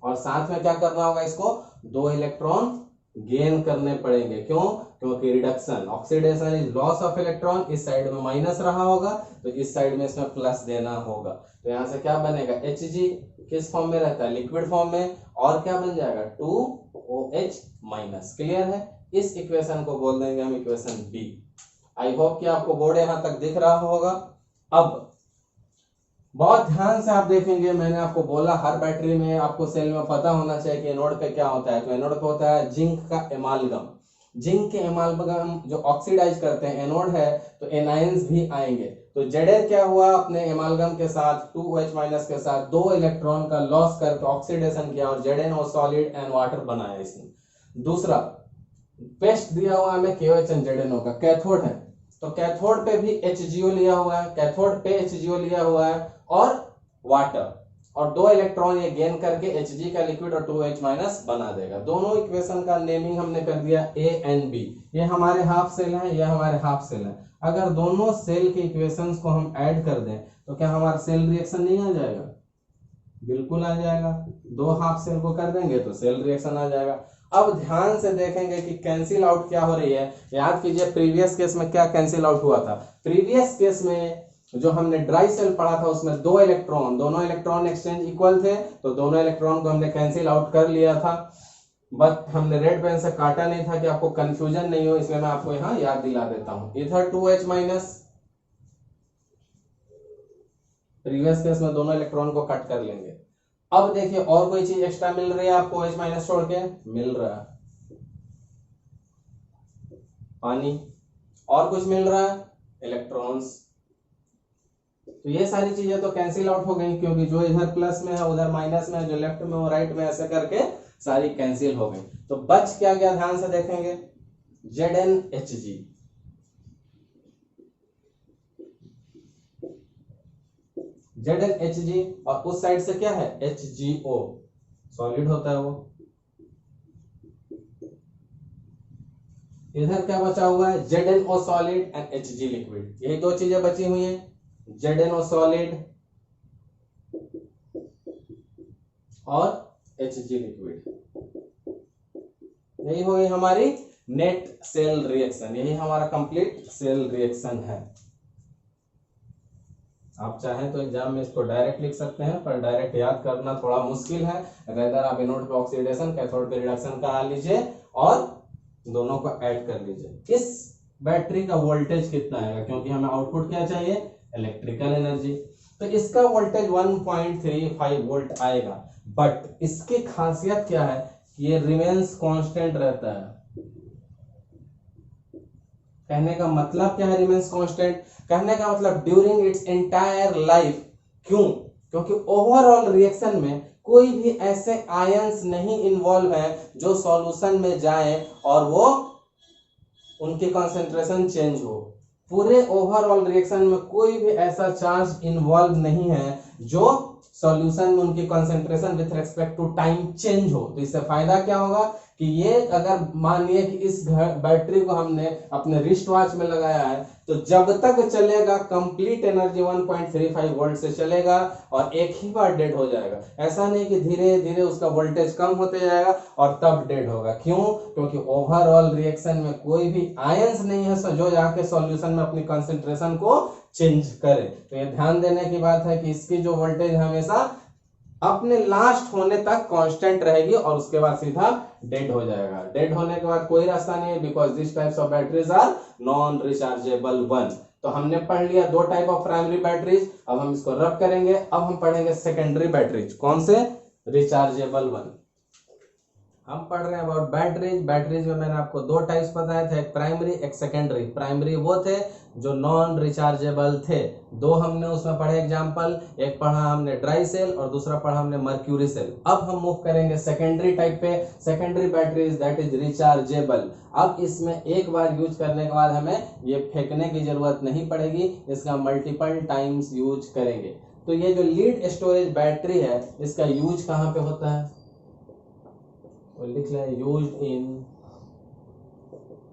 और साथ में क्या करना होगा, इसको 2 इलेक्ट्रॉन गेन करने पड़ेंगे। क्यों, क्योंकि reduction, oxidation is loss of electron, इस साइड में माइनस रहा होगा तो इस साइड में इसमें प्लस देना होगा। तो यहां से क्या बनेगा, Hg किस फॉर्म में रहता है, लिक्विड फॉर्म में, और क्या बन जाएगा 2OH माइनस। क्लियर है? इस इक्वेशन को बोल देंगे हम इक्वेशन बी। आई होप कि आपको बोर्ड यहां तक दिख रहा होगा। अब बहुत ध्यान से आप देखेंगे, मैंने आपको बोला हर बैटरी में आपको सेल में पता होना चाहिए कि एनोड पे क्या होता है। तो एनोड पे होता है जिंक का एमालगम। जिंक के एमालगम जो ऑक्सीडाइज करते हैं, एनोड है तो एनायंस भी आएंगे। तो Zn क्या हुआ, अपने एमालगम के साथ 2OH माइनस के साथ 2 इलेक्ट्रॉन का लॉस करके ऑक्सीडेशन किया और ZnO सॉलिड एंड वाटर बनाया इसने। दूसरा पेस्ट दिया हुआ हमें KOH एंड ZnO का, कैथोड है तो कैथोड पे भी HgO लिया हुआ है, कैथोड पे HgO लिया हुआ है और वाटर, और 2 इलेक्ट्रॉन ये गेन करके Hg का लिक्विड और 2OH माइनस बना देगा। दोनों इक्वेशन का नेमिंग हमने कर दिया A एंड B। ये हमारे हाफ सेल है, ये हमारे हाफ सेल है। अगर दोनों सेल के इक्वेशंस को हम ऐड कर दें तो क्या हमारा सेल रिएक्शन नहीं आ जाएगा? बिल्कुल आ जाएगा। दो हाफ सेल को कर देंगे तो सेल रिएक्शन आ जाएगा। अब ध्यान से देखेंगे कि कैंसिल आउट क्या हो रही है। याद कीजिए प्रीवियस केस में क्या कैंसिल आउट हुआ था। प्रीवियस केस में जो हमने ड्राई सेल पढ़ा था उसमें दो इलेक्ट्रॉन, दोनों इलेक्ट्रॉन एक्सचेंज इक्वल थे, तो दोनों इलेक्ट्रॉन को हमने कैंसिल आउट कर लिया था। बट हमने रेड पेन से काटा नहीं था कि आपको कंफ्यूजन नहीं हो, इसलिए मैं आपको यहाँ याद दिला देता हूं। इधर 2H माइनस, प्रीवियस केस में दोनों इलेक्ट्रॉन को कट कर लेंगे। अब देखिए और कोई चीज एक्स्ट्रा मिल रही है आपको H माइनस छोड़ के? मिल रहा है पानी। और कुछ मिल रहा है? इलेक्ट्रॉन्स। तो ये सारी चीजें तो कैंसिल आउट हो गई, क्योंकि जो इधर प्लस में है उधर माइनस में है, जो लेफ्ट में वो राइट में, ऐसे करके सारी कैंसिल हो गई। तो बच क्या गया, ध्यान से देखेंगे, ZnHg। ZnHg और उस साइड से क्या है? HgO, सॉलिड होता है वो। इधर क्या बचा हुआ है? ZnO solid and Hg liquid. यही दो चीजें बची हुई हैं, ZnO सॉलिड और Hg लिक्विड। यही होगी हमारी नेट सेल रिएक्शन, यही हमारा कंप्लीट सेल रिएक्शन है। आप चाहें तो एग्जाम में इसको डायरेक्ट लिख सकते हैं, पर डायरेक्ट याद करना थोड़ा मुश्किल है। रेदर आप नोट पे ऑक्सीडेशन, कैथोड पे रिडक्शन करा लीजिए और दोनों को ऐड कर लीजिए। इस बैटरी का वोल्टेज कितना आएगा, क्योंकि हमें आउटपुट क्या चाहिए? Electrical energy. तो इसका वोल्टेज 1.35 वोल्ट आएगा। बट इसकी खासियत क्या है कि ये रिमेन्स कांस्टेंट रहता है। कहने का मतलब क्या है रिमेन्स कांस्टेंट? कहने का मतलब ड्यूरिंग इट्स एंटायर लाइफ। क्यों? क्योंकि ओवरऑल रिएक्शन में कोई भी ऐसे आयंस नहीं इन्वॉल्व है जो सॉल्यूशन में जाए और वो उनकी कंसंट्रेशन चेंज हो। पूरे ओवरऑल रिएक्शन में कोई भी ऐसा चार्ज इन्वॉल्व नहीं है जो सॉल्यूशन में उनकी concentration with respect to time change हो। तो इससे फायदा क्या होगा कि ये अगर मानिए कि इस बैटरी को हमने अपने रिस्ट वॉच में लगाया है, तो जब तक चलेगा कंप्लीट एनर्जी 1.35 वोल्ट से चलेगा और एक ही बार डेड हो जाएगा। ऐसा नहीं कि धीरे धीरे उसका वोल्टेज कम होते जाएगा और तब डेड होगा। क्यों? क्योंकि ओवरऑल रिएक्शन में कोई भी आयंस नहीं है जो जाके सॉल्यूशन में अपनी कंसंट्रेशन को चेंज करे। तो ये ध्यान देने की बात है कि इसकी जो वोल्टेज हमेशा अपने लास्ट होने तक कांस्टेंट रहेगी और उसके बाद सीधा डेड हो जाएगा। डेड होने के बाद कोई रास्ता नहीं है, because this types of batteries are non rechargeable one. तो हमने पढ़ लिया दो टाइप ऑफ प्राइमरी बैटरीज, अब हम इसको रब करेंगे। अब हम पढ़ेंगे सेकेंडरी बैटरीज। कौन से? Rechargeable one. हम पढ़ रहे हैं अबाउट बैटरीज। बैटरीज में मैंने आपको दो टाइप्स बताए थे, एक प्राइमरी एक सेकेंडरी। प्राइमरी वो थे जो नॉन रिचार्जेबल थे, दो हमने उसमें पढ़े एग्जांपल, एक पढ़ा हमने ड्राई सेल और दूसरा पढ़ा हमने मर्क्यूरी सेल। अब हम मूव करेंगे सेकेंडरी टाइप पे। Secondary batteries that is rechargeable. अब इसमें एक बार यूज करने के बाद हमें ये फेंकने की जरूरत नहीं पड़ेगी, इसका मल्टीपल टाइम्स यूज करेंगे। तो ये जो लीड स्टोरेज बैटरी है इसका यूज कहाँ पे होता है? तो लिख लें, used in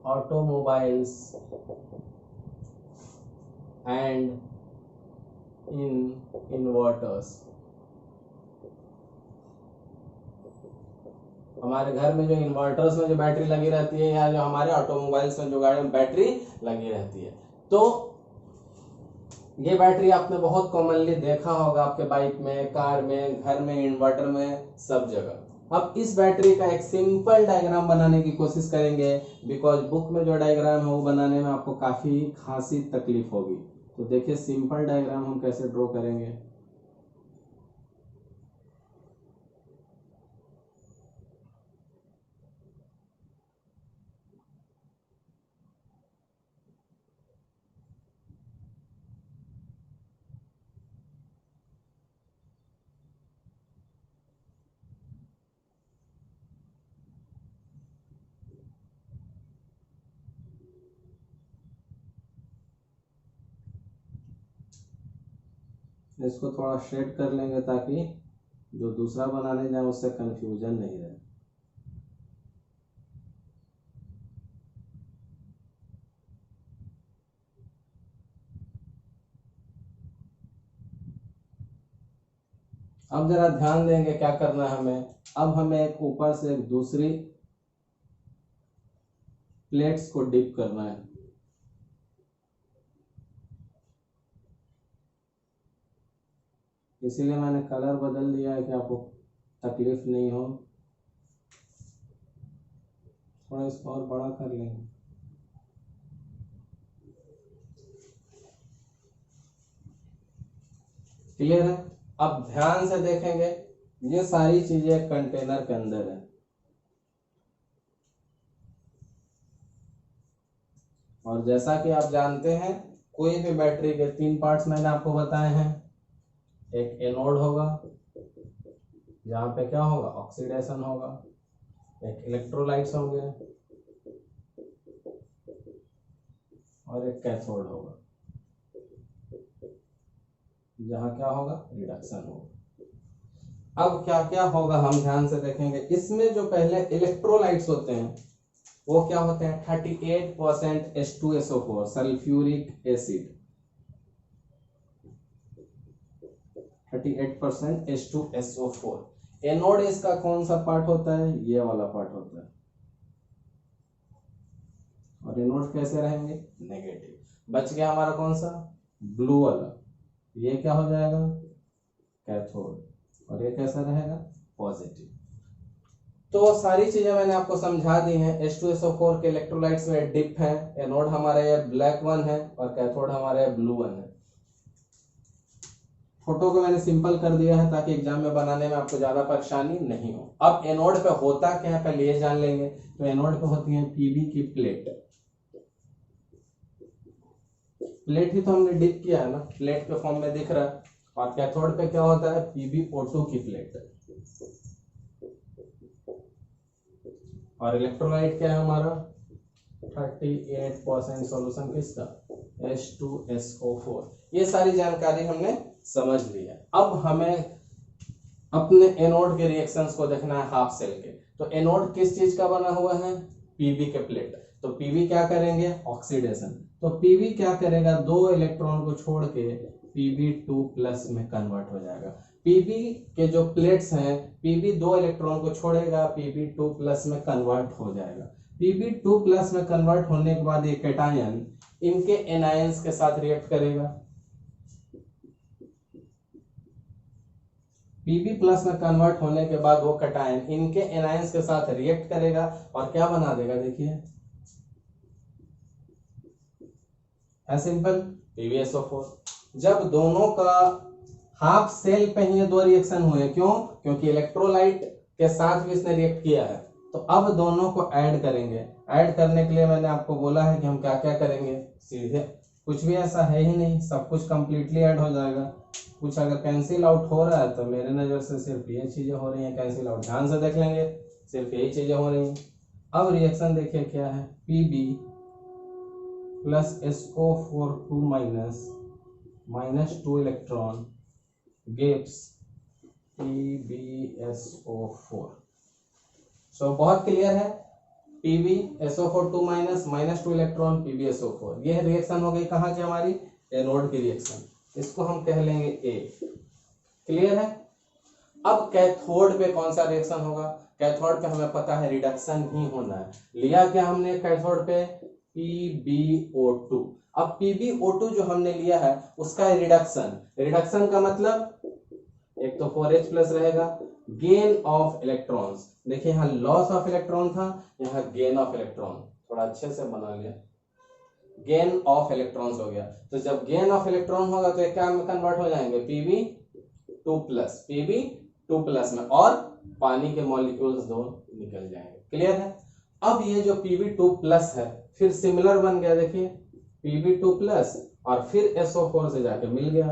automobiles and in inverters. हमारे घर में जो इन्वर्टर्स में जो बैटरी लगी रहती है या जो हमारे ऑटोमोबाइल्स में जो गाड़ी में बैटरी लगी रहती है, तो ये बैटरी आपने बहुत कॉमनली देखा होगा आपके बाइक में, कार में, घर में, इन्वर्टर में, सब जगह। अब इस बैटरी का एक सिंपल डायग्राम बनाने की कोशिश करेंगे, बिकॉज बुक में जो डायग्राम है वो बनाने में आपको काफी खासी तकलीफ होगी। तो देखिए सिंपल डायग्राम हम कैसे ड्रॉ करेंगे। इसको थोड़ा शेड कर लेंगे ताकि जो दूसरा बनाने जाए उससे कंफ्यूजन नहीं रहे। अब जरा ध्यान देंगे क्या करना है हमें। अब हमें एक ऊपर से एक दूसरी प्लेट्स को डिप करना है। इसीलिए मैंने कलर बदल दिया है कि आपको तकलीफ नहीं हो। थोड़ा इसको और बड़ा कर लेंगे। क्लियर है? अब ध्यान से देखेंगे, ये सारी चीजें कंटेनर के अंदर है। और जैसा कि आप जानते हैं, कोई भी बैटरी के 3 पार्ट्स मैंने आपको बताए हैं। एक एनोड होगा, जहां पे क्या होगा, ऑक्सीडेशन होगा। एक इलेक्ट्रोलाइट्स होंगे और एक कैथोड होगा, जहां क्या होगा, रिडक्शन होगा। अब क्या क्या होगा हम ध्यान से देखेंगे। इसमें जो पहले इलेक्ट्रोलाइट्स होते हैं वो क्या होते हैं, 38% H2SO4 sulphuric acid. 38% H2SO4। Anode इसका कौन सा पार्ट होता है, ये वाला पार्ट होता है। और एनोड कैसे रहेंगे, नेगेटिव। बच गया हमारा कौन सा, ब्लू वाला। ये क्या हो जाएगा, कैथोड। और ये कैसा रहेगा, पॉजिटिव। तो सारी चीजें मैंने आपको समझा दी हैं। H2SO4 के इलेक्ट्रोलाइट्स में डिप है, एनोड हमारा ये ब्लैक वन है और कैथोड हमारा ये ब्लू वन है। फोटो को मैंने सिंपल कर दिया है ताकि एग्जाम में बनाने में आपको ज्यादा परेशानी नहीं हो। अब एनोड पे होता क्या है पहले ये जान लेंगे। तो एनोड पे होती है पीबी की प्लेट। प्लेट ही तो हमने डिप किया है ना, प्लेट के फॉर्म में दिख रहा है। और कैथोड पे क्या होता है, PbO2 की प्लेट। और इलेक्ट्रोलाइट क्या है हमारा, 38% सॉल्यूशन किसका, H2SO4। ये सारी जानकारी हमने समझ ली है। अब हमें अपने एनोड के रिएक्शंस को देखना है हाफ सेल के। तो एनोड किस चीज का बना हुआ है, पीबी के प्लेट। तो पीबी क्या करेंगे, ऑक्सीडेशन। तो पीबी क्या करेगा, 2 इलेक्ट्रॉन को छोड़ के Pb2+ में कन्वर्ट हो जाएगा। पीबी के जो प्लेट्स हैं, पीबी 2 इलेक्ट्रॉन को छोड़ेगा, Pb2+ में कन्वर्ट हो जाएगा। Pb2+ में कन्वर्ट होने के बाद ये कैटायन इनके एनायंस के साथ रिएक्ट करेगा। Pb+ में कन्वर्ट होने के बाद वो कैटायन इनके एनायंस के साथ रिएक्ट करेगा और क्या बना देगा, देखिए है सिंपल, PbSO4। जब दोनों का हाफ सेल पे ही 2 रिएक्शन हुए, क्यों, क्योंकि इलेक्ट्रोलाइट के साथ भी इसने रिएक्ट किया है। तो अब दोनों को ऐड करेंगे। ऐड करने के लिए मैंने आपको बोला है कि हम क्या क्या करेंगे, सीधे कुछ भी ऐसा है ही नहीं, सब कुछ कंप्लीटली ऐड हो जाएगा। कुछ अगर कैंसिल आउट हो रहा है तो मेरे नजर से सिर्फ ये चीजें हो रही हैं कैंसिल आउट, ध्यान से देख लेंगे, सिर्फ यही चीजें हो रही हैं। अब रिएक्शन देखिए क्या है, Pb + SO4 -2 electron gives PbSO4। सो बहुत क्लियर है, PbSO4 -2 इलेक्ट्रॉन PbSO4। यह रिएक्शन हो गई कहाँ की हमारी, एनोड की रिएक्शन। इसको हम कह लेंगे A। क्लियर है? अब कैथोड पे कौन सा रिएक्शन होगा, कैथोड पे हमें पता है रिडक्शन ही होना है। लिया क्या हमने कैथोड पे, PbO2। अब PbO2 जो हमने लिया है उसका रिडक्शन, रिडक्शन का मतलब एक तो 4H+ रहेगा, गेन ऑफ इलेक्ट्रॉन्स। देखिए यहाँ लॉस ऑफ इलेक्ट्रॉन था, यहाँ गेन ऑफ इलेक्ट्रॉन, थोड़ा अच्छे से बना लिया, गेन ऑफ इलेक्ट्रॉन्स हो गया। तो जब गेन ऑफ इलेक्ट्रॉन होगा तो क्या में कन्वर्ट हो जाएंगे, Pb2+ में, और पानी के मॉलिक्यूल्स 2 निकल जाएंगे। क्लियर है? अब ये जो Pb2+ है फिर सिमिलर बन गया, देखिए Pb2+ और फिर SO4 से जाके मिल गया।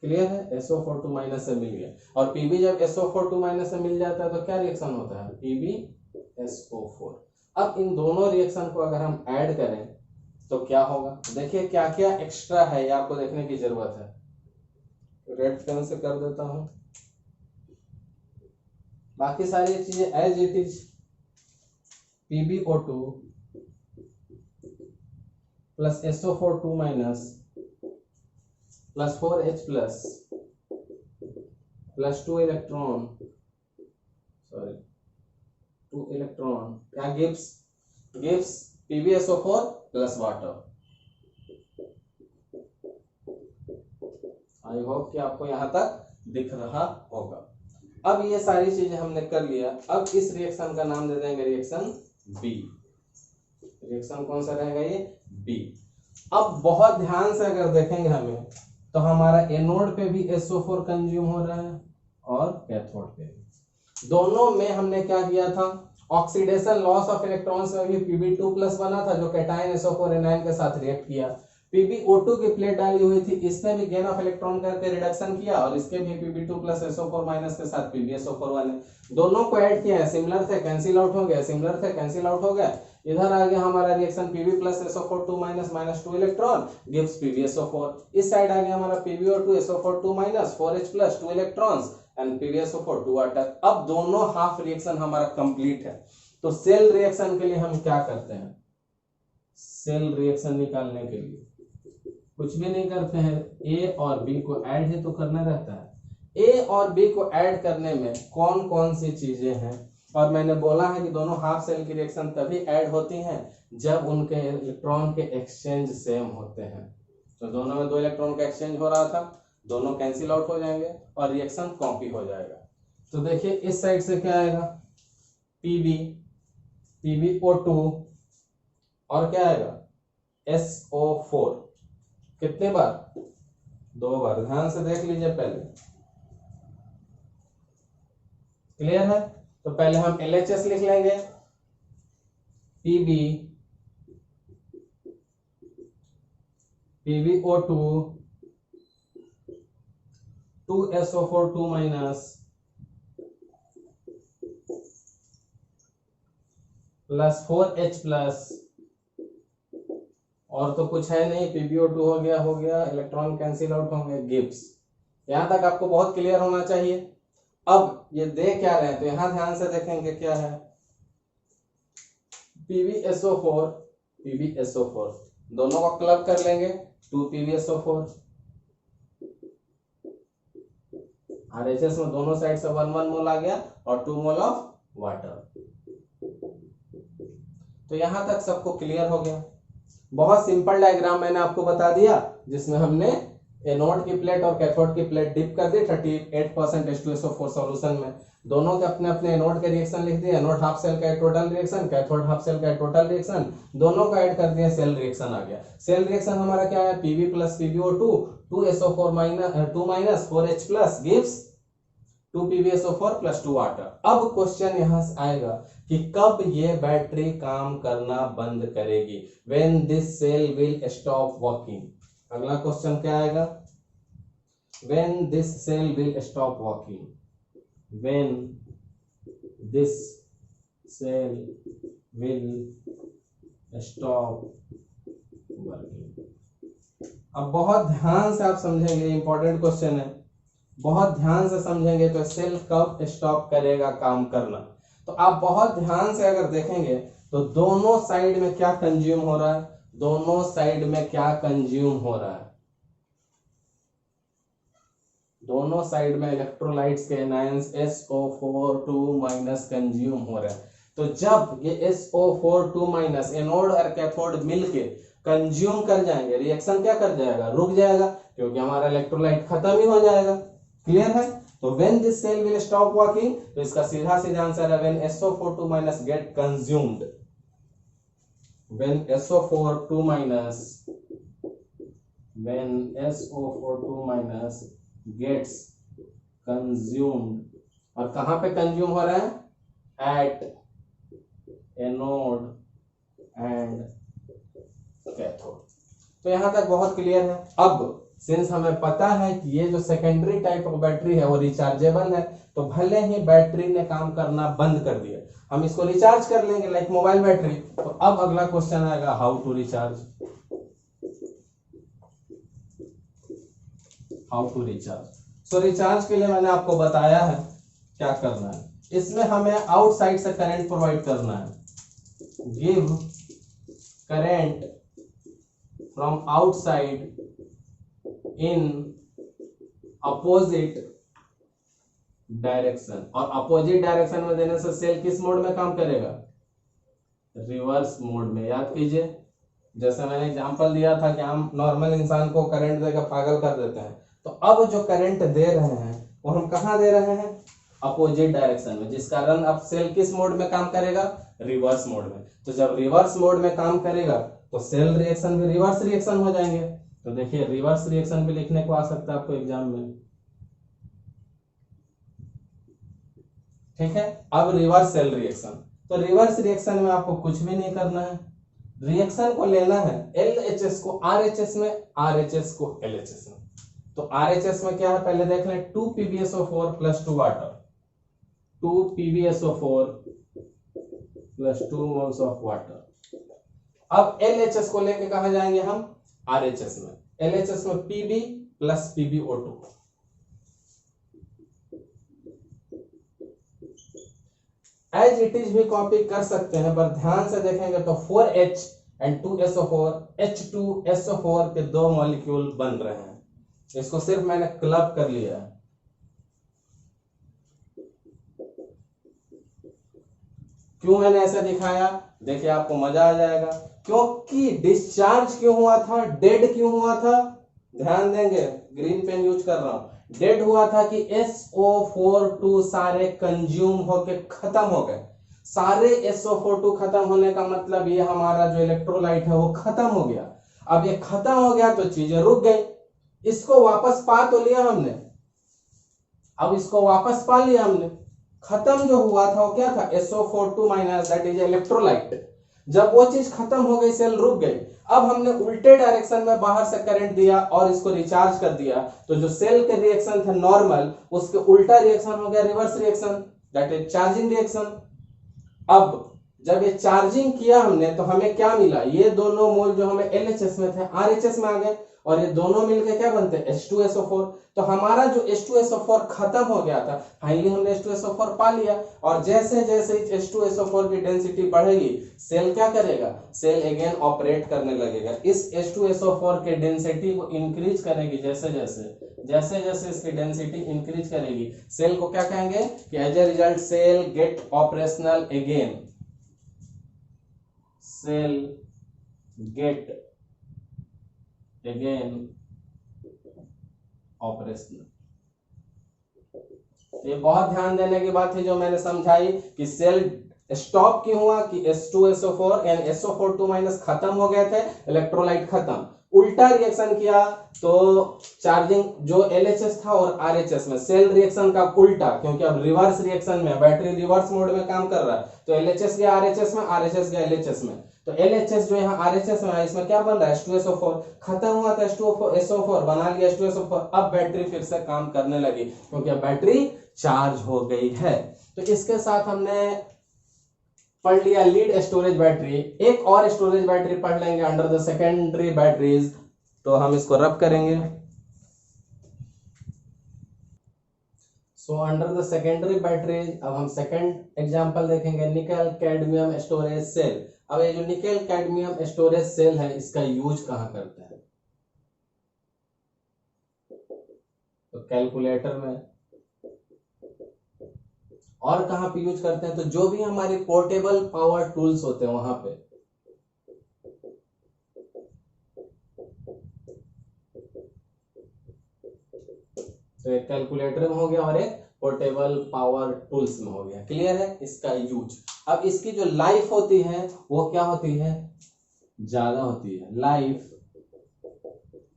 क्लियर है? SO4 से मिल गया। और Pb जब SO4 से मिल जाता है तो क्या रिएक्शन होता है, PbSO4। अब इन दोनों रिएक्शन को अगर हम ऐड करें तो क्या होगा, देखिए क्या क्या एक्स्ट्रा है ये आपको देखने की जरूरत है। रेड पेन से कर देता हूं, बाकी सारी चीजें as it is. PbO2 + SO4 + 4H+ plus 2 electron, sorry 2 electron क्या gives PbSO4 plus water. I hope कि आपको यहां तक दिख रहा होगा। अब ये सारी चीजें हमने कर लिया। अब इस रिएक्शन का नाम दे देंगे रिएक्शन बी। रिएक्शन कौन सा रहेगा? ये बी। अब बहुत ध्यान से अगर देखेंगे हमें तो हमारा एनोड पे भी SO4 कंज्यूम हो रहा है और कैथोड पे भी। दोनों में हमने क्या किया था? ऑक्सीडेशन लॉस ऑफ इलेक्ट्रॉन्स में भी Pb2+ बना था जो कैटायन SO4 anion के साथ रिएक्ट किया। PbO2 की प्लेट डाली हुई थी, इसने भी गेन ऑफ इलेक्ट्रॉन करके रिडक्शन किया और इसके भी Pb2+ SO4- के साथ PbSO4 बने। दोनों को ऐड किया है, सिमिलर थे कैंसिल आउट हो गया, सिमिलर थे कैंसिल आउट हो गया। इधर आ गया हमारा reaction Pb+ SO4 2- 2 electron gives PbSO4। इस साइड आ गया हमारा PbO2 SO4 2- 4H+ 2 electrons and PbSO4 2 water. अब दोनों हाफ रिएक्शन हमारा कंप्लीट है। तो सेल रिएक्शन के लिए हम क्या करते हैं? सेल रिएक्शन निकालने के लिए कुछ भी नहीं करते हैं, ए और बी को ऐड ही तो करना रहता है। ए और बी को ऐड करने में कौन कौन सी चीजें हैं? और मैंने बोला है कि दोनों हाफ सेल की रिएक्शन तभी ऐड होती हैं जब उनके इलेक्ट्रॉन के एक्सचेंज सेम होते हैं। तो दोनों में 2 इलेक्ट्रॉन का एक्सचेंज हो रहा था, दोनों कैंसिल आउट हो जाएंगे और रिएक्शन कॉपी हो जाएगा। तो देखिए इस साइड से क्या आएगा? PbO2 और क्या आएगा? SO4। कितने बार? 2 बार। ध्यान से देख लीजिए पहले। क्लियर है? तो पहले हम LHS लिख लेंगे। PbO2 2SO4 2- प्लस 4H+, और तो कुछ है नहीं, PbO2 हो गया, इलेक्ट्रॉन कैंसिल आउट होंगे, गिव्स। यहां तक आपको बहुत क्लियर होना चाहिए। अब ये दे क्या रहे हैं तो यहां ध्यान से देखेंगे क्या है? PbSO4 दोनों को क्लब कर लेंगे, 2 PbSO4। RHS में दोनों साइड से 1 मोल आ गया और 2 मोल ऑफ वाटर। तो यहां तक सबको क्लियर हो गया। बहुत सिंपल डायग्राम मैंने आपको बता दिया जिसमें हमने एनोड की प्लेट और कैथोड की प्लेट डिप कर दी 38% H2SO4 सॉल्यूशन में। दोनों के अपने अपने एनोड के रिएक्शन लिख दिए, एनोड हाफ सेल का total reaction, cathode half cell का टोटल रिएक्शन, दोनों को ऐड कर दिया, सेल रिएक्शन आ गया। सेल रिएक्शन हमारा क्या है? Pb+ PbO2 2SO4 2- 4H+ gives 2 PbSO4 plus 2 water. अब क्वेश्चन यहां से आएगा कि कब ये बैटरी काम करना बंद करेगी? When this cell will stop working। अगला क्वेश्चन क्या आएगा? When this cell will stop working। When this cell will stop working। अब बहुत ध्यान से आप समझेंगे, इंपॉर्टेंट क्वेश्चन है, बहुत ध्यान से समझेंगे तो सेल कब स्टॉप करेगा काम करना। तो आप बहुत ध्यान से अगर देखेंगे तो दोनों साइड में क्या कंज्यूम हो रहा है? दोनों साइड में क्या कंज्यूम हो रहा है? दोनों साइड में इलेक्ट्रोलाइट्स के एनायंस SO4 2- कंज्यूम हो रहा है। तो जब ये SO4 2- एनोड और कैथोड मिलके कंज्यूम कर जाएंगे, रिएक्शन क्या कर जाएगा? रुक जाएगा, क्योंकि हमारा इलेक्ट्रोलाइट खत्म ही हो जाएगा। क्लियर है? तो when this cell will stop working, तो इसका सीधा सीधा आंसर है when SO4 2- get consumed। when SO4 2- when SO4 2- gets consumed। और कहां पे कंज्यूम हो रहा है? at anode and cathode. तो यहां तक बहुत क्लियर है। अब सिंस हमें पता है कि ये जो सेकेंडरी टाइप ऑफ बैटरी है वो रिचार्जेबल है, तो भले ही बैटरी ने काम करना बंद कर दिया, हम इसको रिचार्ज कर लेंगे लाइक मोबाइल बैटरी। तो अब अगला क्वेश्चन आएगा how to recharge. How to recharge. So recharge के लिए मैंने आपको बताया है क्या करना है। इसमें हमें आउटसाइड से करंट प्रोवाइड करना है। Give current from outside in opposite direction, और अपोजिट डायरेक्शन में देने से सेल किस मोड में काम करेगा? रिवर्स मोड में। याद कीजिए, जैसे मैंने एग्जांपल दिया था कि हम नॉर्मल इंसान को करंट देकर पागल कर देते हैं, तो अब जो करंट दे रहे हैं वो हम कहाँ दे रहे हैं? अपोजिट डायरेक्शन में, जिस कारण अब सेल किस मोड में काम करेगा? रिवर्स मोड में। तो जब रिवर्स मोड में काम करेगा तो सेल रिएक्शन भी रिवर्स रिएक्शन हो जाएंगे। तो देखिए रिवर्स रिएक्शन भी लिखने को आ सकता है आपको एग्जाम में। ठीक है, अब रिवर्स सेल रिएक्शन। तो रिवर्स रिएक्शन में आपको कुछ भी नहीं करना है, रिएक्शन को लेना है LHS को RHS में, RHS को LHS में। तो RHS में क्या है पहले देख लें, 2 PbSO4 plus 2 water, 2 PbSO4 plus 2 moles of water. अब LHS को लेके कहा जाएंगे हम? RHS में। LHS में Pb plus PbO2। As it is भी कॉपी कर सकते हैं, पर ध्यान से देखेंगे तो 4H एंड 2SO4 H2SO4 के दो मॉलिक्यूल बन रहे हैं। इसको सिर्फ मैंने क्लब कर लिया है। क्यों मैंने ऐसा दिखाया? देखिए आपको मजा आ जाएगा। क्योंकि डिस्चार्ज क्यों हुआ था, डेड क्यों हुआ था? ध्यान देंगे, ग्रीन पेन यूज कर रहा हूं। डेड हुआ था कि SO42 सारे कंज्यूम होके खत्म हो गए। सारे SO42 खत्म होने का मतलब ये हमारा जो इलेक्ट्रोलाइट है वो खत्म हो गया। अब ये खत्म हो गया तो चीजें रुक गई। इसको वापस पा तो लिया हमने, अब इसको वापस पा लिया हमने। खत्म जो हुआ था वो क्या था? SO42 minus, that is electrolyte. जब वो चीज खत्म हो गई, सेल रुक गई, अब हमने उल्टे डायरेक्शन में बाहर से करंट दिया और इसको रिचार्ज कर दिया, तो जो सेल के रिएक्शन थे नॉर्मल, उसके उल्टा रिएक्शन हो गया reverse reaction, that is charging reaction. अब जब ये चार्जिंग किया हमने तो हमें क्या मिला? ये दोनों मोल जो हमें LHS में थे RHS में आ गए, और ये दोनों मिलके क्या बनते हैं? H2SO4। तो हमारा जो H2SO4 खत्म हो गया था, फाइनली हमने H2SO4 पा लिया। और जैसे जैसे H2SO4 की डेंसिटी बढ़ेगी, सेल क्या करेगा? सेल अगेन ऑपरेट करने लगेगा। इस H2SO4 के डेंसिटी को इंक्रीज करेगी, जैसे जैसे इसकी डेंसिटी इंक्रीज करेगी, सेल को क्या कहेंगे कि as a result cell get operational again, cell get again operational. ये बहुत ध्यान देने की बात है जो मैंने समझाई कि सेल स्टॉप क्यों हुआ कि H2SO4 यानी SO42 माइनस खत्म हो गए थे, इलेक्ट्रोलाइट खत्म। उल्टा रिएक्शन किया तो चार्जिंग जो LHS था और RHS में, सेल रिएक्शन का उल्टा, क्योंकि अब रिवर्स रिएक्शन में बैटरी रिवर्स मोड में काम कर रहा है, तो LHS गया RHS में, RHS गया LHS में। तो LHS जो यहाँ RHS में है, इसमें क्या बन रहा है? H2SO4 खत्म हुआ था, H2SO4 बना लिया H2SO4। अब बैटरी फिर से काम करने लगी क्योंकि अब बैटरी चार्ज हो गई है। तो इसके साथ हमने पढ़ लिया लीड स्टोरेज बैटरी। एक और स्टोरेज बैटरी पढ़ लेंगे अंडर द सेकेंडरी बैटरीज, तो हम इसको रब करेंगे। So under the secondary batteries अब हम सेकेंड एग्जांपल देखेंगे, निकल कैडमियम स्टोरेज सेल। अब ये जो निकल कैडमियम स्टोरेज सेल है, इसका यूज कहां करते हैं? तो कैलकुलेटर में। और कहां पे यूज करते हैं? तो जो भी हमारे पोर्टेबल पावर टूल्स होते हैं वहां पे। तो एक कैलकुलेटर में हो गया और एक पोर्टेबल पावर टूल्स में हो गया। क्लियर है इसका यूज? अब इसकी जो लाइफ होती है वो क्या होती है? ज्यादा होती है। लाइफ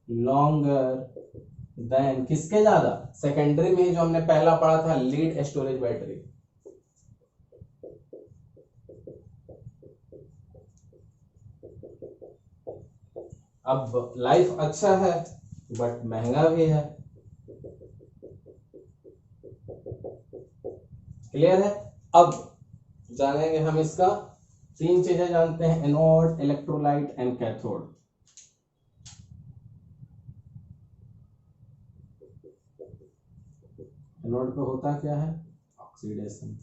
लॉन्गर देन किसके? ज्यादा। सेकेंडरी में जो हमने पहला पढ़ा था लीड स्टोरेज बैटरी। अब लाइफ अच्छा है बट महंगा भी है। क्लियर है? अब जानेंगे हम इसका, तीन चीजें जानते हैं, anode, electrolyte and cathode. Anode पे होता क्या है? ऑक्सीडेशन।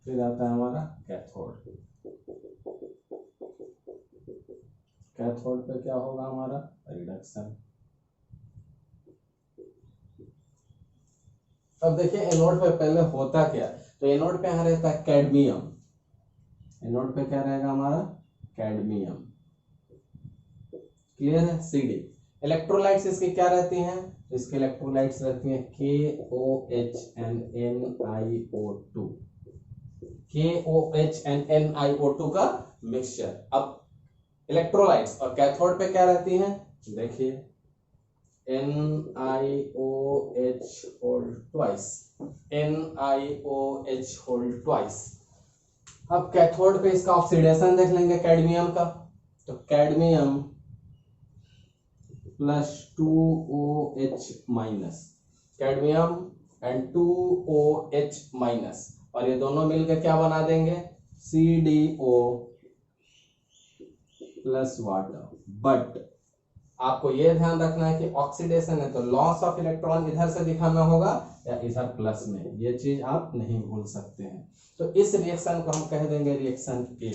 फिर आता है हमारा कैथोड। कैथोड पे क्या होगा हमारा? रिडक्शन। अब देखिए एनोड पे पहले होता क्या, तो एनोड पे यहाँ रहता है कैडमियम, एनोड पे क्या रहेगा हमारा, कैडमियम, क्लियर है। Cd इलेक्ट्रोलाइट्स इसकी क्या रहती हैं, इसके इलेक्ट्रोलाइट्स रहती हैं KOH and NiO2, KOH and NiO2 का मिक्सचर। अब इलेक्ट्रोलाइट्स और कैथोड पे क्या रहती हैं, देखिए NiOH whole twice, NiOH whole twice. अब कैथोड पे इसका ऑक्सीडेशन देख लेंगे कैडमियम का, तो cadmium plus 2OH minus, cadmium and 2OH minus, और ये दोनों मिलकर क्या बना देंगे, CdO प्लस वाटर। बट आपको ये ध्यान रखना है कि ऑक्सीडेशन है तो लॉस ऑफ इलेक्ट्रॉन इधर से दिखाना होगा या इधर प्लस में, ये चीज आप नहीं भूल सकते हैं। तो इस रिएक्शन को हम कह देंगे रिएक्शन ए।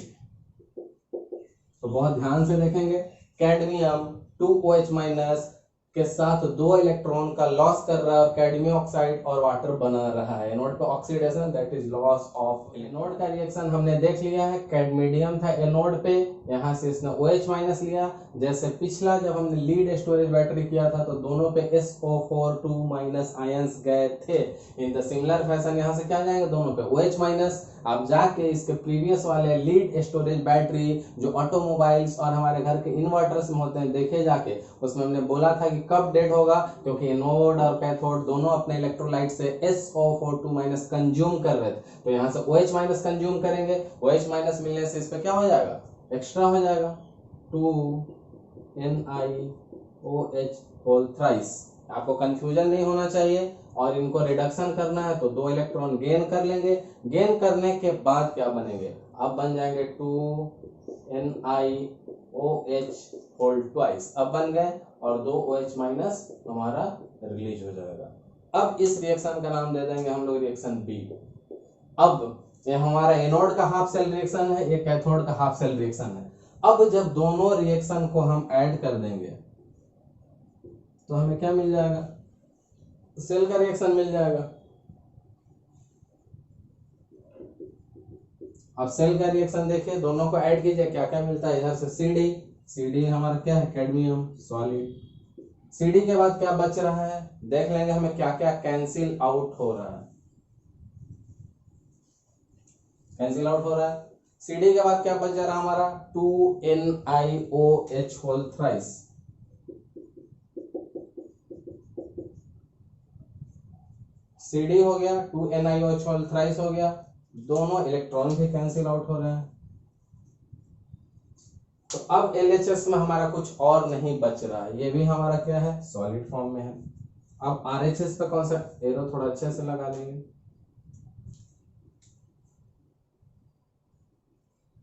तो बहुत ध्यान से देखेंगे, कैडमियम 2OH माइनस के साथ 2 इलेक्ट्रॉन का लॉस कर रहा है, कैडमियम ऑक्साइड और वाटर बना रहा है। एनोड पे oxidation, that is loss of. Anode का रिएक्शन हमने देख लिया है, कैडमियम था एनोड पे, यहाँ से इसने OH माइनस लिया। जैसे पिछला जब हमने लीड स्टोरेज बैटरी किया था तो दोनों पे SO4 2 माइनस आयंस गए थे। इन द सिमिलर फैशन यहाँ से क्या जाएंगे, दोनों पे OH माइनस। आप जाके इसके प्रीवियस वाले लीड स्टोरेज बैटरी जो ऑटोमोबाइल्स और हमारे घर के इन्वर्टर्स में होते हैं देखे जाके, उसमें हमने बोला था कि कब डेड होगा, क्योंकि एनोड और कैथोड दोनों अपने इलेक्ट्रोलाइट से SO4 2 माइनस कंज्यूम कर रहे थे। तो यहाँ से OH माइनस कंज्यूम करेंगे, OH माइनस मिलने से इस पे क्या हो जाएगा, एक्स्ट्रा हो जाएगा 2NiOH होल थ्राइस। आपको कंफ्यूजन नहीं होना चाहिए, और इनको रिडक्शन करना है तो 2 इलेक्ट्रॉन गेन कर लेंगे। गेन करने के बाद क्या बनेंगे, अब बन जाएंगे 2NiOH होल ट्वाइस, अब बन गए, और 2 OH माइनस हमारा रिलीज हो जाएगा। अब इस रिएक्शन का नाम दे देंगे हम लोग रिएक्शन बी। अब ये हमारा एनोड का हाफ सेल रिएक्शन है, ये कैथोड का हाफ सेल रिएक्शन है। अब जब दोनों रिएक्शन को हम ऐड कर देंगे तो हमें क्या मिल जाएगा, सेल का रिएक्शन मिल जाएगा। अब सेल का रिएक्शन देखिए, दोनों को ऐड कीजिए, क्या क्या मिलता है, इधर से CD हमारा क्या है, कैडमियम सॉलिड। CD के बाद क्या बच रहा है, देख लेंगे हमें क्या क्या कैंसिल आउट हो रहा है, कैंसिल आउट हो रहा है। CD के बाद क्या बच रहा है हमारा, 2NiOH होल थ्राइस। CD हो गया, 2NiOH होल थ्राइस हो गया, दोनों इलेक्ट्रॉन भी कैंसिल आउट हो रहे हैं। तो अब LHS में हमारा कुछ और नहीं बच रहा है, ये भी हमारा क्या है, सॉलिड फॉर्म में है। अब RHS पे कौन सा एरो थोड़ा अच्छे से लगा देंगे।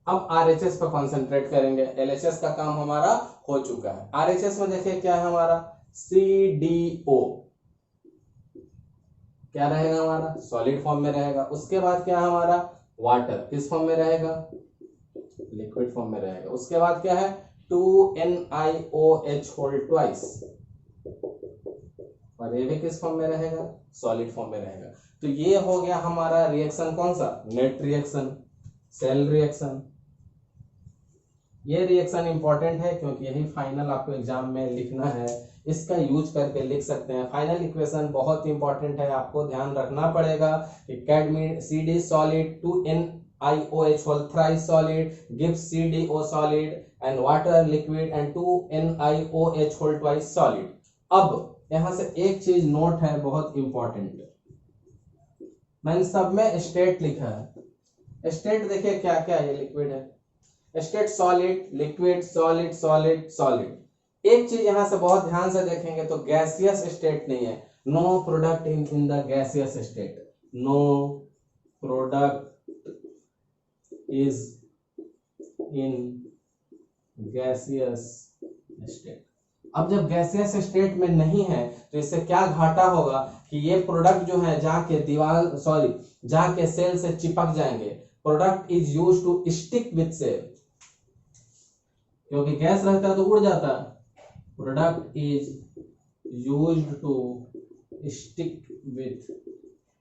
अब RHS पर कंसंट्रेट करेंगे, LHS का काम हमारा हो चुका है। RHS में देखिए क्या है हमारा, CdO क्या रहेगा हमारा, सॉलिड फॉर्म में रहेगा। उसके बाद क्या है हमारा, वाटर किस फॉर्म में रहेगा, लिक्विड फॉर्म में रहेगा। उसके बाद क्या है, 2NiOH होल ट्वाइस, और ये भी किस फॉर्म में रहेगा, सॉलिड फॉर्म में रहेगा। तो ये हो गया हमारा रिएक्शन कौन सा, नेट रिएक्शन, सेल रिएक्शन। ये रिएक्शन इंपॉर्टेंट है क्योंकि यही फाइनल आपको एग्जाम में लिखना है, इसका यूज करके लिख सकते हैं। फाइनल इक्वेशन बहुत इंपॉर्टेंट है, आपको ध्यान रखना पड़ेगा कि cadmium CD solid 2NiOH whole thrice solid gives CdO solid and water liquid and 2NiOH whole twice solid. अब यहां से एक चीज नोट है बहुत इंपॉर्टेंट, मैंने सब में स्टेट लिखा है। स्टेट देखिए क्या क्या है, ये लिक्विड है, state solid, liquid, solid, solid, solid. एक चीज यहां से बहुत ध्यान से देखेंगे तो गैसियस स्टेट नहीं है, no product in the gaseous state, no product is in gaseous state. अब जब गैसियस स्टेट में नहीं है तो इससे क्या घाटा होगा कि ये प्रोडक्ट जो है जाके दीवार जाके सेल से चिपक जाएंगे। Product is used to stick with cell, क्योंकि गैस रहता है तो उड़ जाता है, product is used to stick with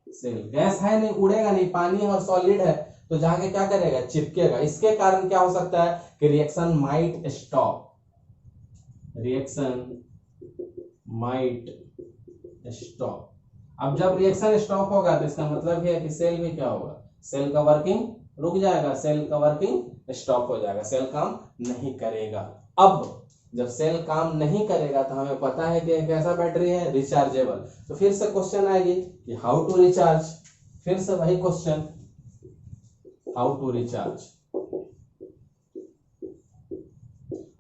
cell. Gas है नहीं, उड़ेगा नहीं, पानी और सॉलिड है तो जाके क्या करेगा, चिपकेगा। इसके कारण क्या हो सकता है कि reaction might stop, reaction might stop. अब जब रिएक्शन स्टॉप होगा तो इसका मतलब है कि सेल भी क्या होगा, सेल का वर्किंग रुक जाएगा, सेल का वर्किंग स्टॉप हो जाएगा, सेल काम नहीं करेगा। अब जब सेल काम नहीं करेगा तो हमें पता है कि कैसा बैटरी है, रिचार्जेबल। तो फिर से क्वेश्चन आएगी कि हाउ टू रिचार्ज, फिर से वही क्वेश्चन, हाउ टू रिचार्ज।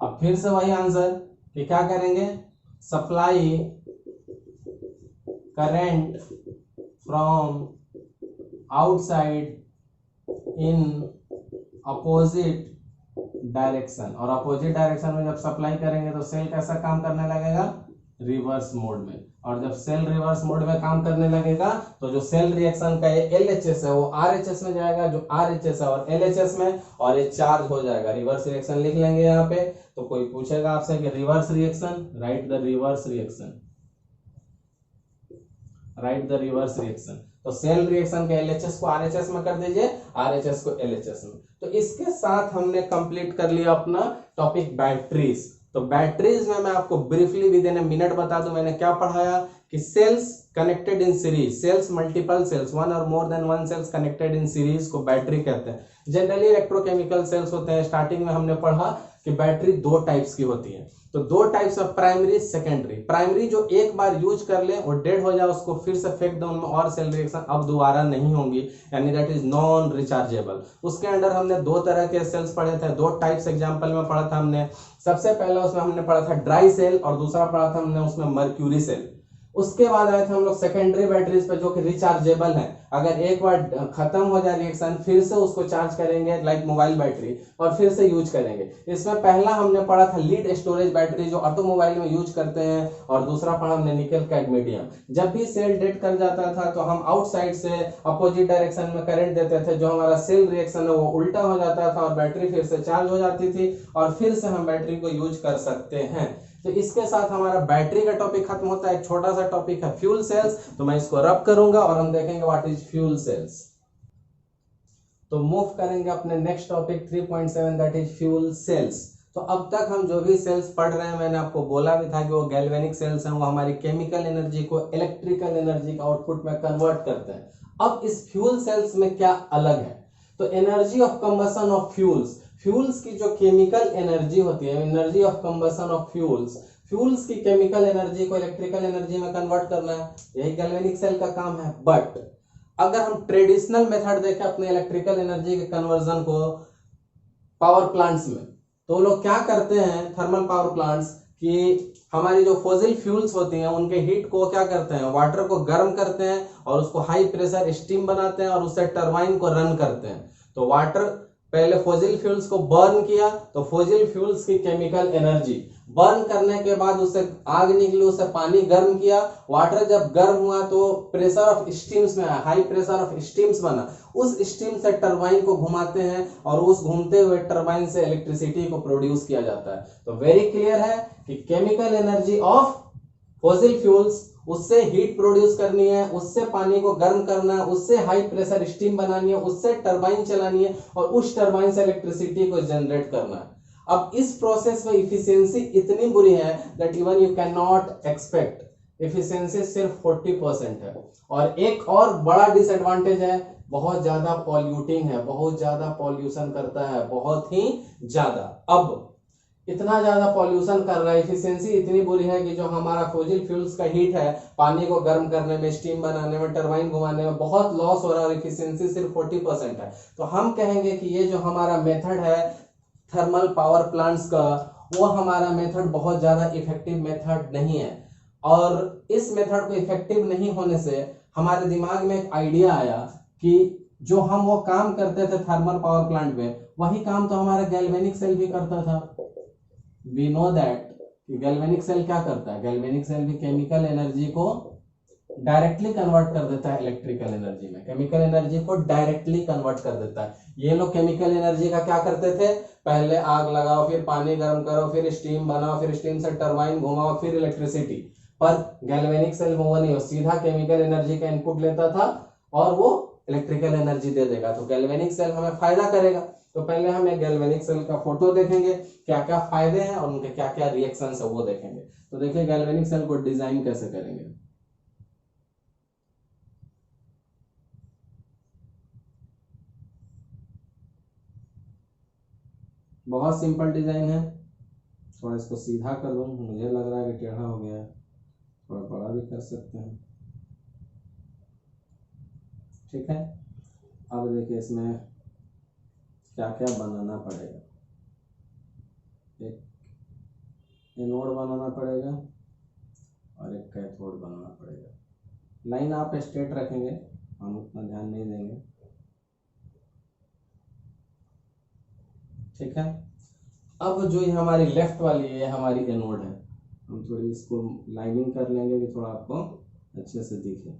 अब फिर से वही आंसर कि क्या करेंगे, supply current from outside in opposite direction. और अपोजिट डायरेक्शन में जब सप्लाई करेंगे तो सेल कैसा काम करने लगेगा, रिवर्स मोड में। और जब सेल रिवर्स मोड में काम करने लगेगा तो जो सेल रिएक्शन का ये LHS है वो RHS में जाएगा, जो RHS है और LHS में, और ये चार्ज हो जाएगा। रिवर्स रिएक्शन लिख लेंगे यहाँ पे। तो कोई पूछेगा आपसे कि reverse reaction, right the reverse reaction, right the reverse reaction. तो सेल रिएक्शन के LHS को RHS में कर दीजिए, RHS को LHS में। तो इसके साथ हमने कंप्लीट कर लिया अपना टॉपिक बैटरीज। तो बैटरीज में मैं आपको ब्रीफली विद इन ए मिनट बता दूं मैंने क्या पढ़ाया कि cells connected in series, cells multiple cells, one और more than one cells connected in series को बैटरी कहते हैं। जनरली इलेक्ट्रोकेमिकल सेल्स होते हैं। स्टार्टिंग में हमने पढ़ा कि बैटरी दो टाइप्स की होती है। तो दो types of primary, secondary. Primary जो एक बार यूज कर ले और डेड हो जाए उसको फिर से फेंक दो, उनमें और सेल रिएक्शन अब दोबारा नहीं होंगी, यानी दैट इज नॉन रिचार्जेबल। उसके अंदर हमने दो तरह के सेल्स पढ़े थे, दो टाइप्स एग्जांपल में पढ़ा था हमने। सबसे पहले उसमें हमने पढ़ा था ड्राई सेल और दूसरा पढ़ा था हमने उसमें मर्क्यूरी सेल। उसके बाद आए थे हम लोग सेकेंडरी बैटरीज पे जो कि रिचार्जेबल है। अगर एक बार खत्म हो जाए रिएक्शन फिर से उसको चार्ज करेंगे, लाइक मोबाइल बैटरी, और फिर से यूज करेंगे। इसमें पहला हमने पढ़ा था लीड स्टोरेज बैटरी जो ऑटोमोबाइल में यूज करते हैं, और दूसरा पढ़ा हमने निकल कैडमियम। जब भी सेल डेड कर जाता था तो हम आउटसाइड से अपोजिट डायरेक्शन में करंट देते थे, जो हमारा सेल रिएक्शन है वो उल्टा हो जाता था और बैटरी फिर से चार्ज हो जाती थी और फिर से हम बैटरी को यूज कर सकते हैं। तो इसके साथ हमारा बैटरी का टॉपिक खत्म होता है। एक छोटा सा टॉपिक है फ्यूल सेल्स, तो मैं इसको रब करूंगा और हम देखेंगे व्हाट इज फ्यूल सेल्स। तो मूव करेंगे अपने next topic 3.7 that is fuel cells. तो अब तक हम जो भी सेल्स पढ़ रहे हैं मैंने आपको बोला भी था कि वो गैल्वेनिक सेल्स हैं, वो हमारी केमिकल एनर्जी को इलेक्ट्रिकल एनर्जी का आउटपुट में कन्वर्ट करते हैं। अब इस फ्यूल सेल्स में क्या अलग है, तो energy of combustion of fuels, fuels की जो केमिकल एनर्जी होती है, energy of combustion of fuels, fuels की केमिकल एनर्जी को इलेक्ट्रिकल एनर्जी में कन्वर्ट करना है, यही गैल्वेनिक सेल का काम है। बट अगर हम ट्रेडिशनल मेथड देखें अपने इलेक्ट्रिकल एनर्जी के कन्वर्जन को पावर प्लांट्स में, तो लोग क्या करते हैं थर्मल पावर प्लांट्स कि हमारी जो फॉसिल फ्यूल्स होती हैं उनके हीट को क्या करते हैं, वाटर को गर्म करते हैं और उसको हाई प्रेशर स्टीम बनाते हैं और उससे टरबाइन को रन करते हैं। तो वाटर पहले फॉसिल फ्यूल्स को बर्न किया, तो फॉसिल फ्यूल्स की केमिकल एनर्जी बर्न करने के बाद उससे आग निकली, उससे पानी गर्म किया, वाटर जब गर्म हुआ तो प्रेशर ऑफ स्टीम्स में आया, हाई प्रेशर ऑफ स्टीम्स बना, उस स्टीम से टरबाइन को घुमाते हैं और उस घूमते हुए टरबाइन से इलेक्ट्रिसिटी को प्रोड्यूस किया जाता है। तो वेरी क्लियर है कि chemical energy of fossil fuels, उससे हीट प्रोड्यूस करनी है, उससे पानी को गर्म करना है, उससे हाई प्रेशर स्टीम बनानी है, उससे टरबाइन चलानी है और उस टरबाइन से इलेक्ट्रिसिटी को जनरेट करना है। अब इस प्रोसेस में इफिशियंसी इतनी बुरी है that even you can not expect, efficiency सिर्फ 40% है। और एक और बड़ा डिसएडवांटेज है, बहुत ज्यादा पॉल्यूटिंग है, बहुत ज्यादा पॉल्यूशन करता है, बहुत ही ज्यादा। अब इतना ज्यादा पॉल्यूशन कर रहा है, इफिशियंसी इतनी बुरी है कि जो हमारा फॉसिल फ्यूल्स का हीट है, पानी को गर्म करने में, स्टीम बनाने में, टरबाइन घुमाने में बहुत लॉस हो रहा है और इफिशियंसी सिर्फ 40% है। तो हम कहेंगे कि ये जो हमारा मेथड है थर्मल पावर प्लांट्स का, वो हमारा मेथड बहुत ज्यादा इफेक्टिव मेथड नहीं है। और इस मेथड को इफेक्टिव नहीं होने से हमारे दिमाग में एक आइडिया आया कि जो हम वो काम करते थे थर्मल पावर प्लांट में, वही काम तो हमारा गैल्वेनिक सेल भी करता था। We know that galvanic cell क्या करता है, गैल्वेनिक सेल भी केमिकल एनर्जी को डायरेक्टली कन्वर्ट कर देता है इलेक्ट्रिकल एनर्जी में, केमिकल एनर्जी को डायरेक्टली कन्वर्ट कर देता है। ये लोग केमिकल एनर्जी का क्या करते थे, पहले आग लगाओ, फिर पानी गर्म करो, फिर स्टीम बनाओ, फिर स्टीम से टरबाइन घुमाओ, फिर इलेक्ट्रिसिटी। पर गैल्वेनिक सेल में वो नहीं, वो सीधा केमिकल एनर्जी का इनपुट लेता था और वो इलेक्ट्रिकल एनर्जी दे देगा। तो गैल्वेनिक सेल हमें फायदा करेगा। तो पहले हम एक गैल्वेनिक सेल का फोटो देखेंगे, क्या क्या फायदे हैं और उनके क्या क्या रिएक्शन है वो देखेंगे। तो देखिए गैल्वेनिक सेल को डिजाइन कैसे करेंगे। बहुत सिंपल डिजाइन है, थोड़ा इसको सीधा कर दूं, मुझे लग रहा है कि टेढ़ा हो गया है, थोड़ा बड़ा भी कर सकते हैं। ठीक है, अब देखिए इसमें क्या क्या बनाना पड़ेगा। एक एनोड बनाना पड़ेगा और एक कैथोड बनाना पड़ेगा। लाइन आप स्ट्रेट रखेंगे, हम उतना ध्यान नहीं देंगे। ठीक है, अब जो ये हमारी लेफ्ट वाली है हमारी एनोड है, हम थोड़ी इसको लाइनिंग कर लेंगे कि थोड़ा आपको अच्छे से दिखे।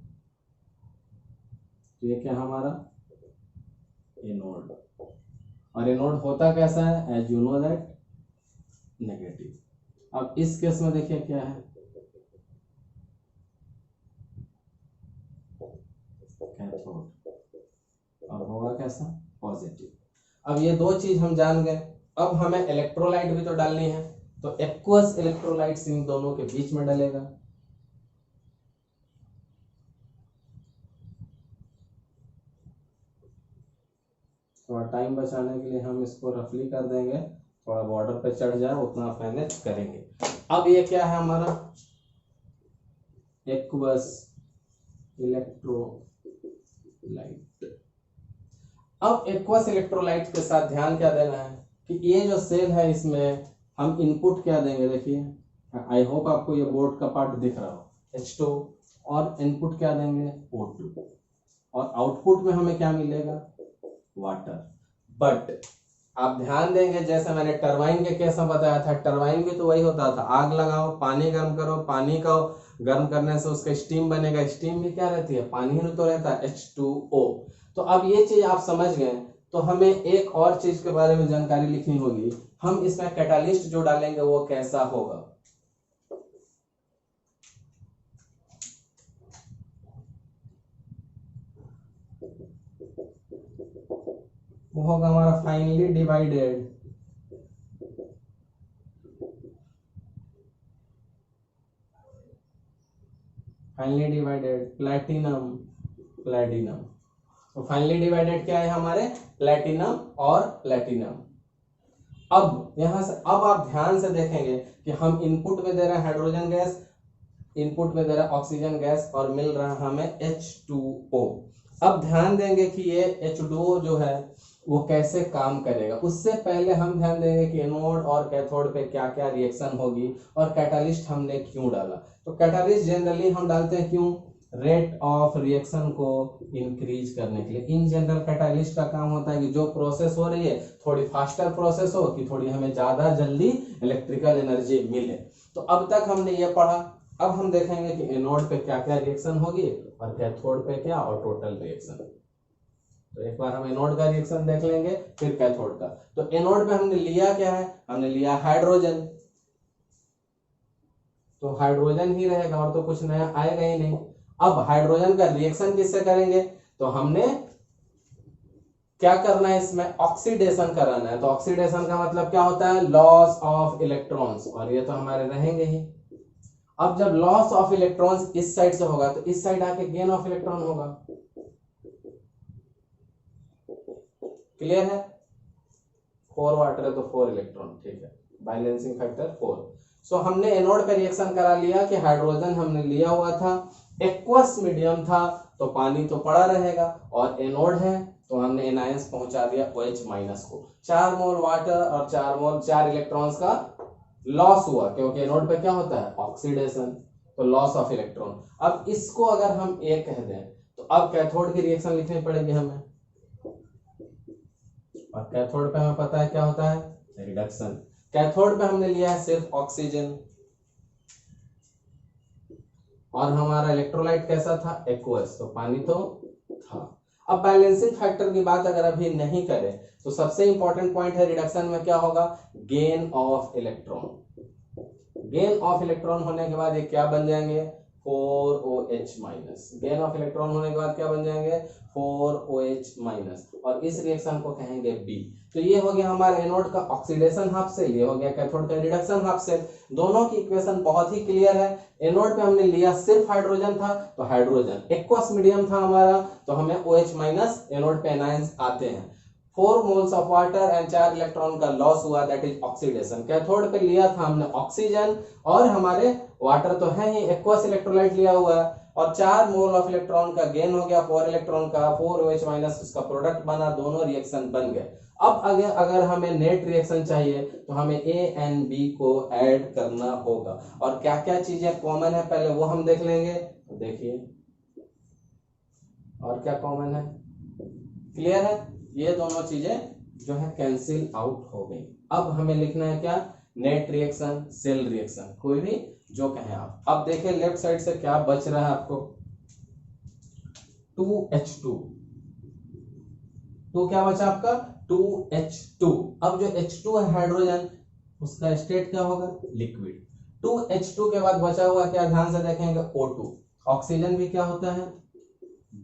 तो ये क्या हमारा एनोड, और एनोड होता कैसा है, as you know that negative. अब इस केस में देखिए क्या है, कैथोड, और होगा कैसा, पॉजिटिव। अब ये दो चीज हम जान गए। अब हमें इलेक्ट्रोलाइट भी तो डालनी है, तो एक्वस इलेक्ट्रोलाइट्स इन दोनों के बीच में डलेगा। थोड़ा टाइम बचाने के लिए हम इसको रफली कर देंगे, थोड़ा बॉर्डर पे चढ़ जाए उतना आप मैनेज करेंगे। अब ये क्या है हमारा, एक्वस इलेक्ट्रोलाइट। अब एक्वस इलेक्ट्रोलाइट के साथ ध्यान क्या देना है कि ये जो सेल है इसमें हम इनपुट क्या देंगे। देखिए आई होप आपको ये बोर्ड का पार्ट दिख रहा हो, H2, और इनपुट क्या देंगे, O2, और आउटपुट में हमें क्या मिलेगा, वाटर। बट आप ध्यान देंगे, जैसे मैंने टरबाइन के केस में बताया था, टरबाइन भी तो वही होता था, आग लगाओ, पानी गर्म करो, पानी का गर्म करने से उसका स्टीम बनेगा, स्टीम भी क्या रहती है, पानी ही तो रहता है, H2O। तो अब ये चीज आप समझ गए, तो हमें एक और चीज के बारे में जानकारी लिखनी होगी, हम इसमें कैटालिस्ट जो डालेंगे वो कैसा होगा। वो होगा हमारा फाइनली डिवाइडेड प्लैटिनम। तो फाइनली डिवाइडेड क्या है हमारे, प्लैटिनम और प्लैटिनम। अब यहां से अब आप ध्यान से देखेंगे कि हम इनपुट में दे रहे हैं हाइड्रोजन गैस, इनपुट में दे रहा है ऑक्सीजन गैस, और मिल रहा है हमें H2O। अब ध्यान देंगे कि ये H2O जो है वो कैसे काम करेगा। उससे पहले हम ध्यान देंगे कि एनोड और कैथोड पे क्या क्या रिएक्शन होगी, और कैटालिस्ट हमने क्यों डाला। तो कैटालिस्ट जनरली हम डालते हैं क्यों, रेट ऑफ रिएक्शन को इंक्रीज करने के लिए। इन जनरल कैटालिस्ट का काम होता है कि जो प्रोसेस हो रही है थोड़ी फास्टर प्रोसेस हो, कि थोड़ी हमें ज्यादा जल्दी इलेक्ट्रिकल एनर्जी मिले। तो अब तक हमने ये पढ़ा, अब हम देखेंगे कि एनोड पे क्या क्या रिएक्शन होगी और कैथोड पे क्या, और टोटल रिएक्शन। तो एक बार हम एनोड का रिएक्शन देख लेंगे, फिर कैथोड का। तो एनोड पे हमने लिया क्या है, हमने लिया हाइड्रोजन, तो हाइड्रोजन ही रहेगा और तो कुछ नया आएगा ही नहीं। अब हाइड्रोजन का रिएक्शन किससे करेंगे, तो हमने क्या करना है, इसमें ऑक्सीडेशन कराना है। तो ऑक्सीडेशन का मतलब क्या होता है, लॉस ऑफ इलेक्ट्रॉन्स, और ये तो हमारे रहेंगे ही। अब जब लॉस ऑफ इलेक्ट्रॉन्स इस साइड से होगा तो इस साइड आके गेन ऑफ इलेक्ट्रॉन होगा। क्लियर है, 4 वाटर है तो 4 इलेक्ट्रॉन, ठीक है, बैलेंसिंग फैक्टर 4। सो हमने एनोड पे रिएक्शन करा लिया कि हाइड्रोजन हमने लिया हुआ था, एक्वस मीडियम था तो पानी तो पड़ा रहेगा, और एनोड है तो हमने एनायंस पहुंचा दिया OH माइनस को। 4 मोल वाटर और 4 मोल 4 इलेक्ट्रॉन्स का लॉस हुआ, क्योंकि एनोड पे क्या होता है, ऑक्सीडेशन, तो लॉस ऑफ इलेक्ट्रॉन। अब इसको अगर हम ए कह दें तो अब कैथोड की रिएक्शन लिखनी पड़ेगी हमें, और कैथोड पे हमें पता है क्या होता है, रिडक्शन। कैथोड पे हमने लिया है सिर्फ ऑक्सीजन, और हमारा इलेक्ट्रोलाइट कैसा था, एक्वस, तो पानी तो था। अब बैलेंसिंग फैक्टर की बात अगर अभी नहीं करें तो सबसे इंपॉर्टेंट पॉइंट है रिडक्शन में क्या होगा, gain of electron. Gain of electron होने के बाद ये क्या बन जाएंगे, 4OH minus. Gain of electron होने के बाद क्या बन जाएंगे, 4OH माइनस, और इस रिएक्शन को कहेंगे बी। तो ये हो गया हमारे एनोड का ऑक्सीडेशन हाफ सेल, ये हो गया कैथोड का रिडक्शन हाफ सेल। दोनों की इक्वेशन बहुत ही क्लियर है। एनोड पे हमने लिया सिर्फ हाइड्रोजन था तो हाइड्रोजन, एक्वस मीडियम था हमारा तो हमें OH माइनस, एनोड पे एनायंस आते हैं। 4 moles of water and 4 electron का लॉस हुआ, दैट इज ऑक्सीडेशन। कैथोड पे लिया था हमने ऑक्सीजन और हमारे वाटर तो है ही, एक्वस इलेक्ट्रोलाइट लिया हुआ है, और 4 मोल ऑफ इलेक्ट्रॉन का गेन हो गया, 4 इलेक्ट्रॉन का 4OH माइनस, उसका प्रोडक्ट बना, दोनों रिएक्शन बन गए। अब अगर हमें नेट रिएक्शन चाहिए तो हमें A एंड B को ऐड करना होगा, और क्या क्या चीजें कॉमन है पहले वो हम देख लेंगे। तो देखिए और क्या कॉमन है, क्लियर है, ये दोनों चीजें जो है कैंसिल आउट हो गई। अब हमें लिखना है क्या, नेट रिएक्शन, सेल रिएक्शन, कोई भी जो कहें आप। अब देखिए लेफ्ट साइड से क्या बच रहा है आपको, 2H2, तो क्या बचा आपका 2H2। अब जो H2 है हाइड्रोजन, उसका स्टेट क्या होगा, लिक्विड। 2H2 के बाद बचा हुआ क्या, ध्यान से देखेंगे O2। ऑक्सीजन भी क्या होता है,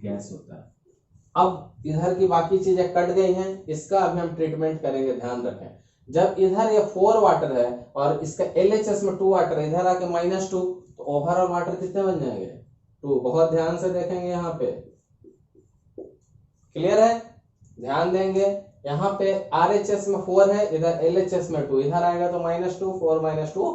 गैस होता है। अब इधर की बाकी चीजें कट गई हैं, इसका अभी हम ट्रीटमेंट करेंगे, ध्यान रखें। जब इधर ये 4 वाटर है और इसका LHS में 2 वाटर है, इधर आके -2, तो ओवरऑल वाटर कितने बन जाएंगे, 2। बहुत ध्यान से देखेंगे यहाँ पे, क्लियर है, ध्यान देंगे। यहाँ पे RHS में 4 है, इधर LHS में 2, इधर आएगा तो -2, 4 -2,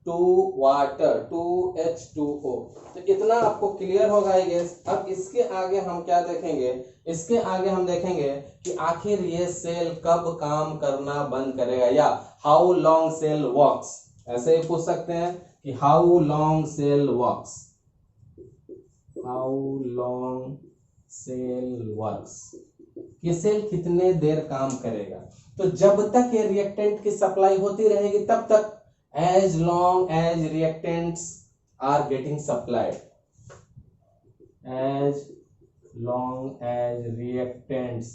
2 वाटर, 2H2O। तो इतना आपको क्लियर होगा आई गेस। अब इसके आगे हम क्या देखेंगे, इसके आगे हम देखेंगे कि आखिर ये सेल कब काम करना बंद करेगा, या हाउ लॉन्ग सेल वर्क्स। ऐसे ही पूछ सकते हैं कि how long cell works, how long cell works, कि सेल कितने देर काम करेगा। तो जब तक ये रिएक्टेंट की सप्लाई होती रहेगी तब तक, as long as reactants are getting supplied, as long as reactants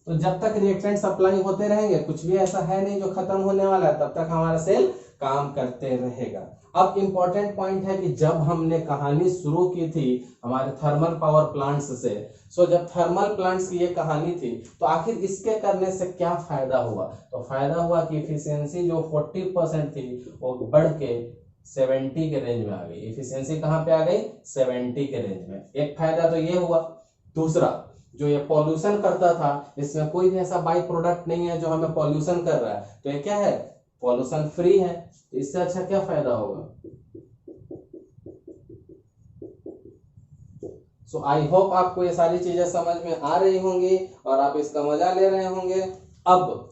तो जब तक रिएक्टेंट सप्लाई होते रहेंगे, कुछ भी ऐसा है नहीं जो खत्म होने वाला है, तब तक हमारा सेल काम करते रहेगा। अब इंपॉर्टेंट पॉइंट है कि जब हमने कहानी शुरू की थी हमारे थर्मल पावर प्लांट्स से, सो जब थर्मल प्लांट्स की ये कहानी थी तो आखिर इसके करने से क्या फायदा हुआ, तो फायदा हुआ कि इफिशियंसी जो 40% थी वो बढ़ के 70 के रेंज में आ गई। इफिशियंसी कहाँ पे आ गई, 70 के रेंज में। एक फायदा तो ये हुआ। दूसरा, जो ये पॉल्यूशन करता था, इसमें कोई भी ऐसा बाई प्रोडक्ट नहीं है जो हमें पॉल्यूशन कर रहा है, तो ये क्या है, पॉल्यूशन फ्री है। तो इससे अच्छा क्या फायदा होगा। सो आई होप आपको ये सारी चीजें समझ में आ रही होंगी और आप इसका मजा ले रहे होंगे। अब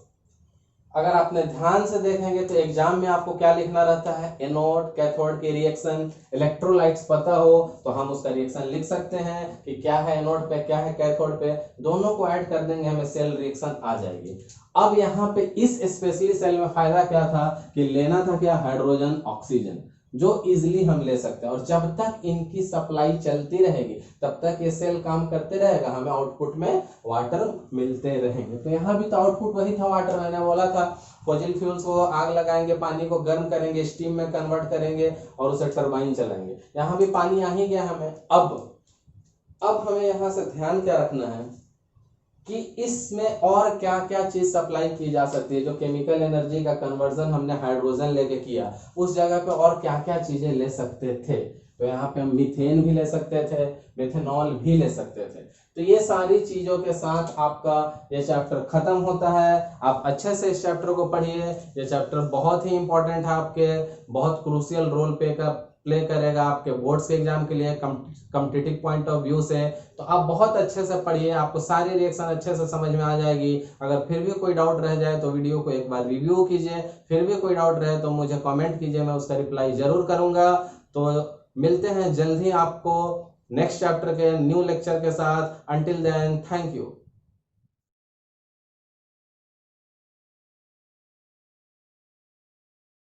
अगर आपने ध्यान से देखेंगे तो एग्जाम में आपको क्या लिखना रहता है, एनोड कैथोड की रिएक्शन, इलेक्ट्रोलाइट्स पता हो तो हम उसका रिएक्शन लिख सकते हैं कि क्या है एनोड पे क्या है कैथोड पे, दोनों को ऐड कर देंगे हमें सेल रिएक्शन आ जाएगी। अब यहाँ पे इस स्पेशली सेल में फायदा क्या था कि लेना था क्या, हाइड्रोजन ऑक्सीजन, जो इजिली हम ले सकते हैं। और जब तक इनकी सप्लाई चलती रहेगी तब तक ये सेल काम करते रहेगा, हमें आउटपुट में वाटर मिलते रहेंगे। तो यहाँ भी तो आउटपुट वही था वाटर, मैंने बोला था फॉसिल फ्यूल्स को आग लगाएंगे, पानी को गर्म करेंगे, स्टीम में कन्वर्ट करेंगे और उसे टरबाइन चलाएंगे। यहाँ भी पानी आ ही गया हमें। अब हमें यहाँ से ध्यान क्या रखना है कि इसमें और क्या क्या चीज सप्लाई की जा सकती है। जो केमिकल एनर्जी का कन्वर्जन हमने हाइड्रोजन लेके किया, उस जगह पे और क्या क्या चीजें ले सकते थे। तो यहाँ पे हम मीथेन भी ले सकते थे, मेथेनॉल भी ले सकते थे। तो ये सारी चीजों के साथ आपका ये चैप्टर खत्म होता है। आप अच्छे से इस चैप्टर को पढ़िए, ये चैप्टर बहुत ही इंपॉर्टेंट है, आपके बहुत क्रूशियल रोल प्ले करेगा आपके बोर्ड्स के एग्जाम के लिए कॉम्पिटिटिव पॉइंट ऑफ व्यू से। तो आप बहुत अच्छे से पढ़िए, आपको सारी रिएक्शन अच्छे से समझ में आ जाएगी। अगर फिर भी कोई डाउट रह जाए तो वीडियो को एक बार रिव्यू कीजिए, फिर भी कोई डाउट रहे तो मुझे कमेंट कीजिए, मैं उसका रिप्लाई जरूर करूंगा। तो मिलते हैं जल्द ही आपको नेक्स्ट चैप्टर के न्यू लेक्चर के साथ। Until then, thank you.